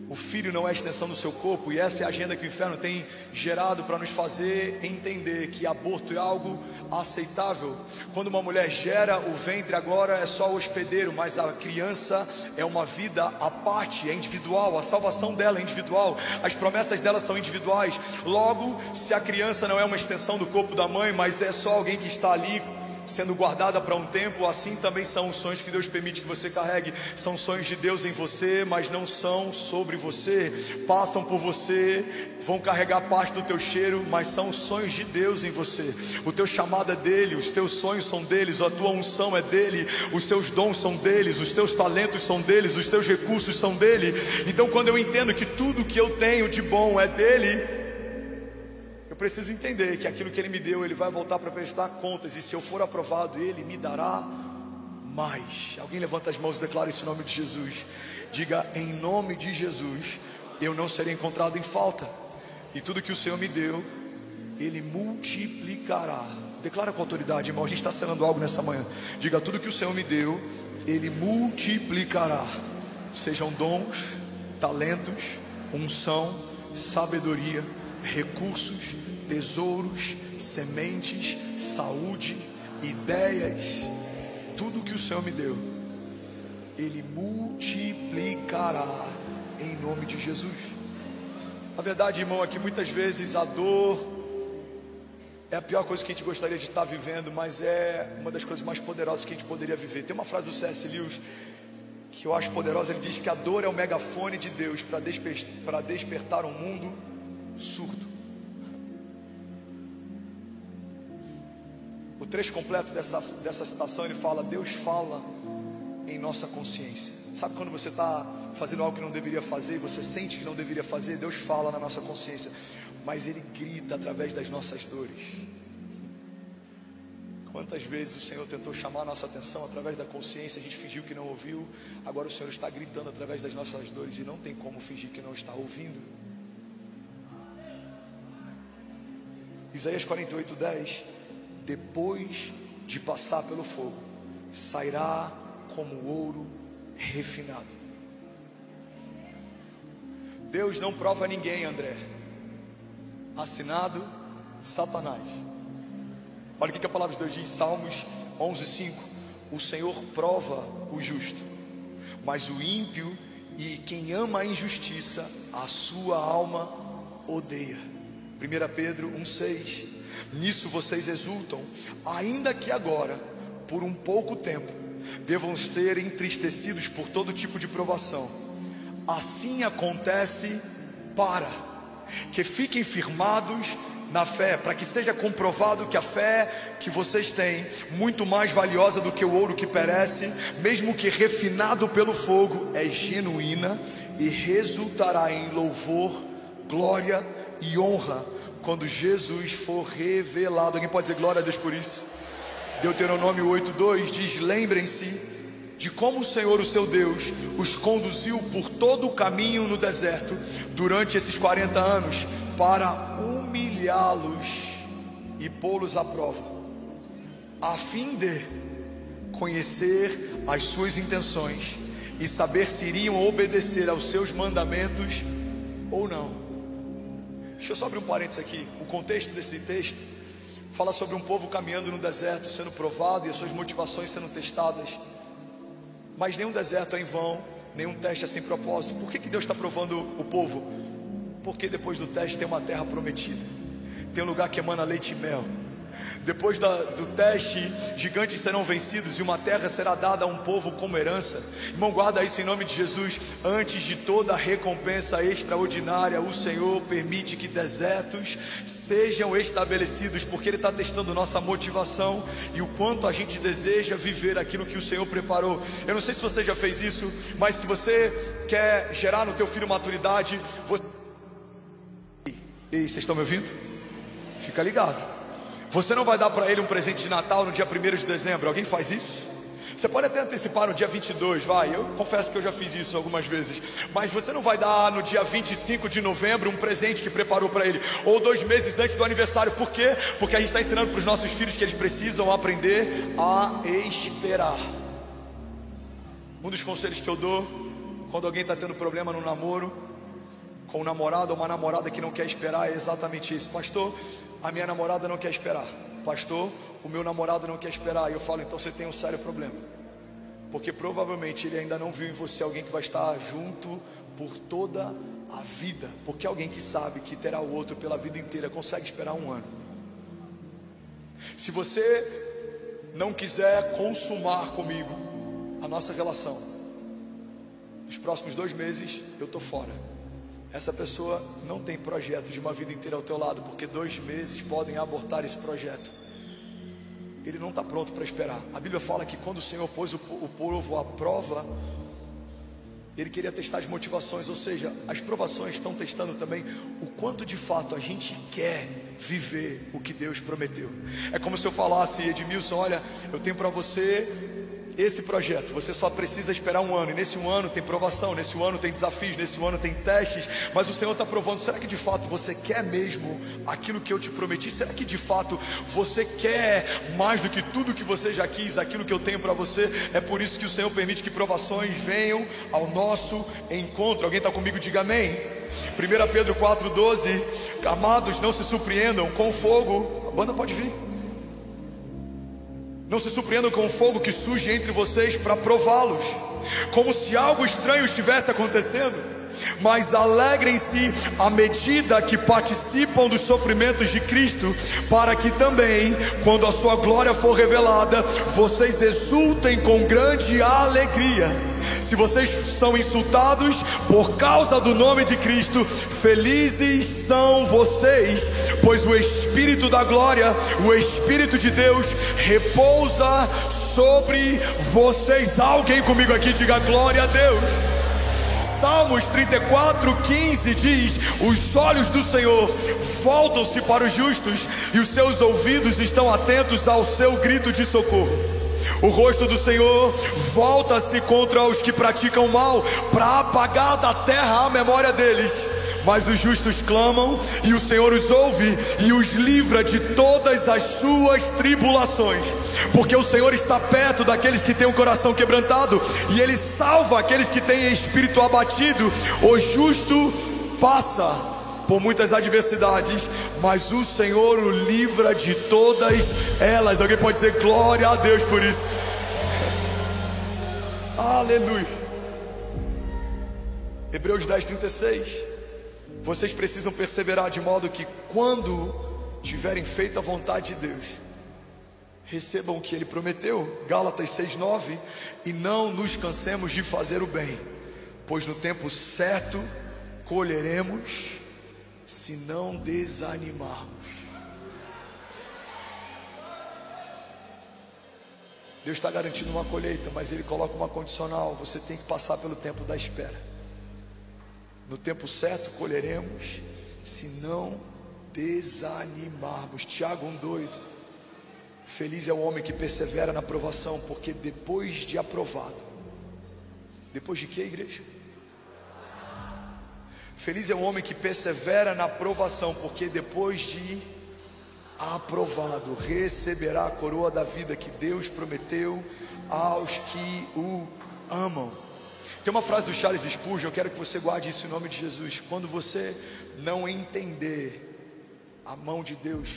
Speaker 1: O filho não é a extensão do seu corpo. E essa é a agenda que o inferno tem gerado para nos fazer entender que aborto é algo aceitável. Quando uma mulher gera, o ventre agora é só o hospedeiro, mas a criança é uma vida à parte, é individual. A salvação dela é individual, as promessas dela são individuais. Logo, se a criança não é uma extensão do corpo da mãe, mas é só alguém que está ali sendo guardada para um tempo, assim também são os sonhos que Deus permite que você carregue. São sonhos de Deus em você, mas não são sobre você. Passam por você, vão carregar parte do teu cheiro, mas são os sonhos de Deus em você. O teu chamado é dele, os teus sonhos são deles, a tua unção é dele, os seus dons são deles, os teus talentos são deles, os teus recursos são dele. Então, quando eu entendo que tudo que eu tenho de bom é dele, eu preciso entender que aquilo que Ele me deu, Ele vai voltar para prestar contas. E se eu for aprovado, Ele me dará mais. Alguém levanta as mãos e declara isso em nome de Jesus. Diga: em nome de Jesus, eu não serei encontrado em falta. E tudo que o Senhor me deu, Ele multiplicará. Declara com autoridade, irmão. A gente está selando algo nessa manhã. Diga: tudo que o Senhor me deu, Ele multiplicará, sejam dons, talentos, unção, sabedoria, recursos, tesouros, sementes, saúde, ideias, tudo que o Senhor me deu, Ele multiplicará em nome de Jesus. A verdade, irmão, é que muitas vezes a dor é a pior coisa que a gente gostaria de estar vivendo, mas é uma das coisas mais poderosas que a gente poderia viver. Tem uma frase do C.S. Lewis que eu acho poderosa. Ele diz que a dor é o megafone de Deus para despertar um mundo surdo. O trecho completo dessa citação, ele fala: Deus fala em nossa consciência. Sabe quando você está fazendo algo que não deveria fazer, você sente que não deveria fazer? Deus fala na nossa consciência, mas Ele grita através das nossas dores. Quantas vezes o Senhor tentou chamar a nossa atenção através da consciência, a gente fingiu que não ouviu. Agora o Senhor está gritando através das nossas dores, e não tem como fingir que não está ouvindo. Isaías 48:10: depois de passar pelo fogo, sairá como ouro refinado. Deus não prova ninguém, André. Assinado Satanás. Olha o que a palavra de Deus diz, Salmos 11:5: o Senhor prova o justo, mas o ímpio e quem ama a injustiça, a sua alma odeia. 1 Pedro 1:6: nisso vocês exultam, ainda que agora, por um pouco tempo, devam ser entristecidos por todo tipo de provação. Assim acontece para que fiquem firmados na fé, para que seja comprovado que a fé que vocês têm, muito mais valiosa do que o ouro que perece, mesmo que refinado pelo fogo, é genuína e resultará em louvor, glória e honra quando Jesus for revelado. Alguém pode dizer glória a Deus por isso? Deuteronômio 8:2 diz: lembrem-se de como o Senhor, o seu Deus, os conduziu por todo o caminho no deserto durante esses 40 anos, para humilhá-los e pô-los à prova, a fim de conhecer as suas intenções e saber se iriam obedecer aos seus mandamentos ou não. Deixa eu só abrir um parênteses aqui. O contexto desse texto fala sobre um povo caminhando no deserto, sendo provado e as suas motivações sendo testadas. Mas nenhum deserto é em vão, nenhum teste é sem propósito. Por que Deus está provando o povo? Porque depois do teste tem uma terra prometida, tem um lugar que emana leite e mel. Depois do teste, gigantes serão vencidos e uma terra será dada a um povo como herança. Irmão, guarda isso em nome de Jesus. Antes de toda recompensa extraordinária, o Senhor permite que desertos sejam estabelecidos, porque Ele está testando nossa motivação e o quanto a gente deseja viver aquilo que o Senhor preparou. Eu não sei se você já fez isso, mas se você quer gerar no teu filho maturidade, Ei, vocês estão me ouvindo? Fica ligado. Você não vai dar para ele um presente de Natal no dia 1º de dezembro. Alguém faz isso? Você pode até antecipar no dia 22, vai. Eu confesso que eu já fiz isso algumas vezes. Mas você não vai dar no dia 25 de novembro um presente que preparou para ele, ou 2 meses antes do aniversário. Por quê? Porque a gente está ensinando para os nossos filhos que eles precisam aprender a esperar. Um dos conselhos que eu dou quando alguém está tendo problema no namoro, com um namorado ou uma namorada que não quer esperar, é exatamente isso. Pastor, a minha namorada não quer esperar. Pastor, o meu namorado não quer esperar. E eu falo, então você tem um sério problema, porque provavelmente ele ainda não viu em você alguém que vai estar junto por toda a vida. Porque alguém que sabe que terá o outro pela vida inteira consegue esperar 1 ano. Se você não quiser consumar comigo a nossa relação, nos próximos 2 meses eu estou fora. Essa pessoa não tem projeto de uma vida inteira ao teu lado, porque 2 meses podem abortar esse projeto. Ele não está pronto para esperar. A Bíblia fala que quando o Senhor pôs o povo à prova, Ele queria testar as motivações, ou seja, as provações estão testando também o quanto de fato a gente quer viver o que Deus prometeu. É como se eu falasse, Edmilson, olha, eu tenho para você esse projeto, você só precisa esperar um ano. E nesse um ano tem provação, nesse um ano tem desafios, nesse um ano tem testes. Mas o Senhor está provando, será que de fato você quer mesmo aquilo que eu te prometi? Será que de fato você quer mais do que tudo que você já quis, aquilo que eu tenho para você? É por isso que o Senhor permite que provações venham ao nosso encontro. Alguém está comigo? Diga amém. 1 Pedro 4,12. Amados, não se surpreendam com o fogo. A banda pode vir. Não se surpreendam com o fogo que surge entre vocês para prová-los, como se algo estranho estivesse acontecendo. Mas alegrem-se à medida que participam dos sofrimentos de Cristo, para que também, quando a sua glória for revelada, vocês exultem com grande alegria. Se vocês são insultados por causa do nome de Cristo, felizes são vocês, pois o Espírito da glória, o Espírito de Deus, repousa sobre vocês. Alguém comigo aqui diga glória a Deus. Salmos 34:15 diz: os olhos do Senhor voltam-se para os justos, e os seus ouvidos estão atentos ao seu grito de socorro. O rosto do Senhor volta-se contra os que praticam mal, para apagar da terra a memória deles. Mas os justos clamam, e o Senhor os ouve e os livra de todas as suas tribulações. Porque o Senhor está perto daqueles que têm o coração quebrantado, e Ele salva aqueles que têm espírito abatido. O justo passa por muitas adversidades, mas o Senhor o livra de todas elas. Alguém pode dizer glória a Deus por isso? Aleluia. Hebreus 10:36. Vocês precisam perseverar de modo que, quando tiverem feito a vontade de Deus, recebam o que Ele prometeu. Gálatas 6:9. E não nos cansemos de fazer o bem, pois no tempo certo colheremos, se não desanimarmos. Deus está garantindo uma colheita, mas Ele coloca uma condicional: você tem que passar pelo tempo da espera. No tempo certo colheremos, se não desanimarmos. Tiago 1:2. Feliz é o homem que persevera na provação, porque depois de aprovado. Depois de quê, igreja? Feliz é o homem que persevera na provação, porque depois de aprovado receberá a coroa da vida que Deus prometeu aos que o amam. Tem uma frase do Charles Spurgeon, eu quero que você guarde isso em nome de Jesus. Quando você não entender a mão de Deus,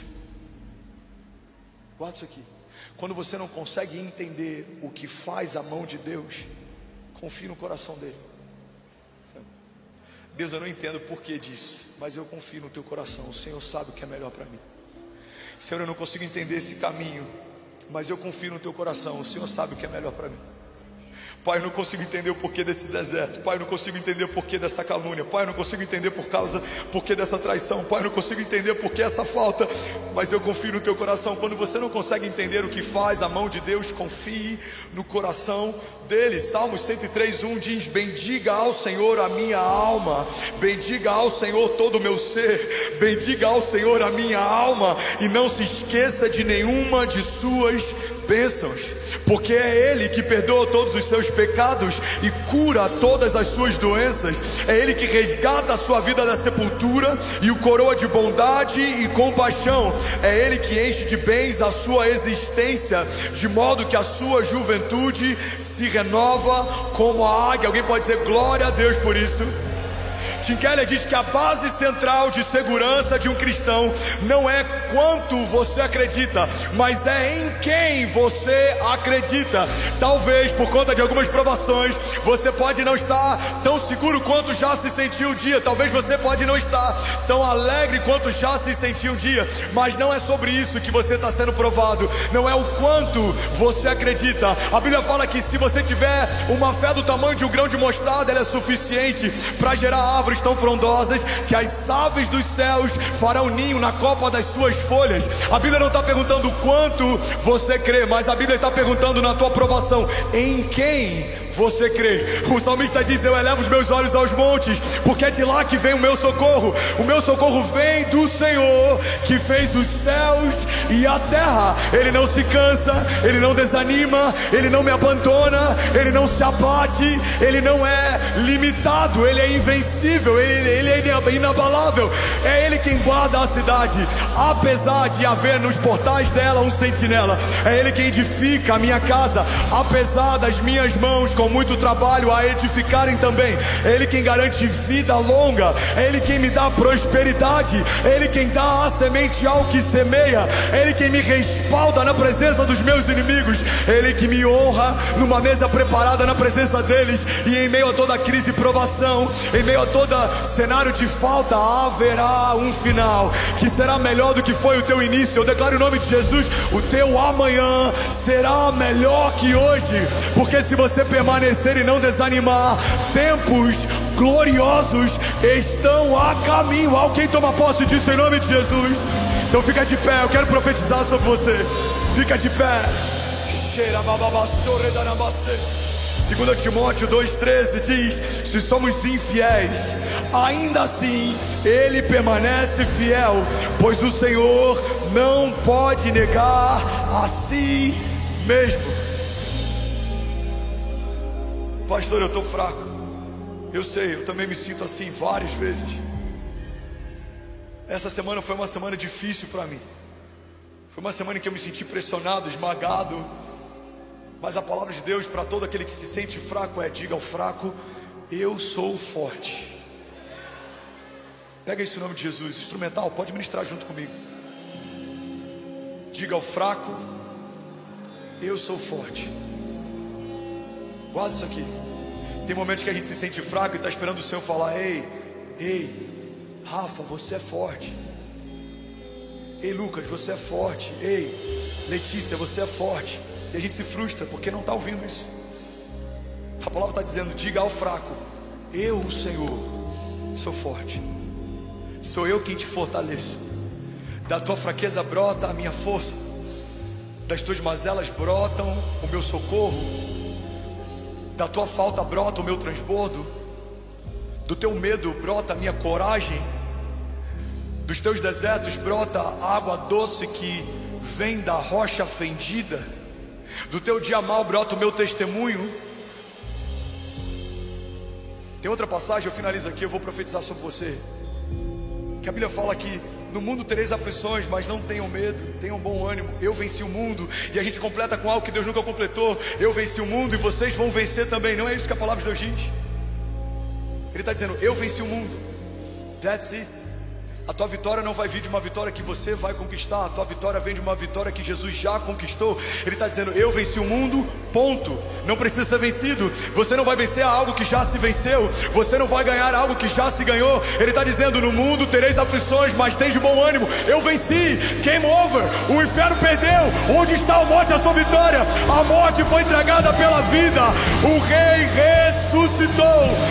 Speaker 1: guarda isso aqui. Quando você não consegue entender o que faz a mão de Deus, confie no coração dele. Deus, eu não entendo o porquê disso, mas eu confio no teu coração. O Senhor sabe o que é melhor para mim. Senhor, eu não consigo entender esse caminho, mas eu confio no teu coração. O Senhor sabe o que é melhor para mim. Pai, eu não consigo entender o porquê desse deserto. Pai, eu não consigo entender o porquê dessa calúnia. Pai, eu não consigo entender porquê dessa traição. Pai, eu não consigo entender porquê essa falta, mas eu confio no teu coração. Quando você não consegue entender o que faz a mão de Deus, confie no coração dele. Salmos 103:1 diz: bendiga ao Senhor a minha alma, bendiga ao Senhor todo o meu ser, bendiga ao Senhor a minha alma, e não se esqueça de nenhuma de suas bênçãos, porque é Ele que perdoa todos os seus pecados e cura todas as suas doenças. É Ele que resgata a sua vida da sepultura e o coroa de bondade e compaixão. É Ele que enche de bens a sua existência, de modo que a sua juventude se renova como a águia. Alguém pode dizer glória a Deus por isso? Tim Keller diz que a base central de segurança de um cristão não é quanto você acredita, mas é em quem você acredita. Talvez por conta de algumas provações você pode não estar tão seguro quanto já se sentiu um dia. Talvez você pode não estar tão alegre quanto já se sentiu um dia, mas não é sobre isso que você está sendo provado. Não é o quanto você acredita. A Bíblia fala que se você tiver uma fé do tamanho de um grão de mostarda, ela é suficiente para gerar árvores tão frondosas que as aves dos céus farão ninho na copa das suas folhas. A Bíblia não está perguntando o quanto você crê, mas a Bíblia está perguntando na tua provação: em quem você crê. O salmista diz: eu elevo os meus olhos aos montes, porque é de lá que vem o meu socorro. O meu socorro vem do Senhor, que fez os céus e a terra. Ele não se cansa, Ele não desanima, Ele não me abandona, Ele não se abate, Ele não é limitado, Ele é invencível, Ele é inabalável. É Ele quem guarda a cidade, apesar de haver nos portais dela um sentinela. É Ele quem edifica a minha casa, apesar das minhas mãos com muito trabalho a edificarem também. É Ele quem garante vida longa, é Ele quem me dá prosperidade, é Ele quem dá a semente ao que semeia, é Ele quem me respalda na presença dos meus inimigos, é Ele que me honra numa mesa preparada na presença deles. E em meio a toda crise e provação, em meio a todo cenário de falta, haverá um final que será melhor do que foi o teu início. Eu declaro em nome de Jesus: o teu amanhã será melhor que hoje, porque se você permanecer e não desanimar, tempos gloriosos estão a caminho. Alguém toma posse disso em nome de Jesus? Então fica de pé, eu quero profetizar sobre você. Fica de pé. 2 Timóteo 2,13 diz: se somos infiéis, ainda assim Ele permanece fiel, pois o Senhor não pode negar a si mesmo. Pastor, eu estou fraco. Eu sei, eu também me sinto assim várias vezes. Essa semana foi uma semana difícil para mim. Foi uma semana em que eu me senti pressionado, esmagado. Mas a palavra de Deus para todo aquele que se sente fraco é: diga ao fraco, eu sou forte. Pega isso em nome de Jesus. Instrumental, pode ministrar junto comigo. Diga ao fraco, eu sou forte. Guarda isso aqui. Tem momentos que a gente se sente fraco e está esperando o Senhor falar: ei, Rafa, você é forte. Ei, Lucas, você é forte. Ei, Letícia, você é forte. E a gente se frustra porque não está ouvindo isso. A palavra está dizendo: diga ao fraco, eu, o Senhor, sou forte. Sou eu quem te fortaleço. Da tua fraqueza brota a minha força, das tuas mazelas brotam o meu socorro, da tua falta brota o meu transbordo, do teu medo brota a minha coragem, dos teus desertos brota água doce que vem da rocha fendida, do teu dia mal brota o meu testemunho. Tem outra passagem, eu finalizo aqui, eu vou profetizar sobre você, que a Bíblia fala que no mundo tereis aflições, mas não tenham medo, tenham bom ânimo, eu venci o mundo. E a gente completa com algo que Deus nunca completou: eu venci o mundo e vocês vão vencer também. Não é isso que a palavra de Deus diz? Ele está dizendo: eu venci o mundo. That's it. A tua vitória não vai vir de uma vitória que você vai conquistar. A tua vitória vem de uma vitória que Jesus já conquistou. Ele está dizendo: eu venci o mundo, ponto. Não precisa ser vencido. Você não vai vencer algo que já se venceu. Você não vai ganhar algo que já se ganhou. Ele está dizendo: no mundo tereis aflições, mas tens de bom ânimo. Eu venci, game over. O inferno perdeu. Onde está a morte, a sua vitória? A morte foi entregada pela vida. O rei ressuscitou.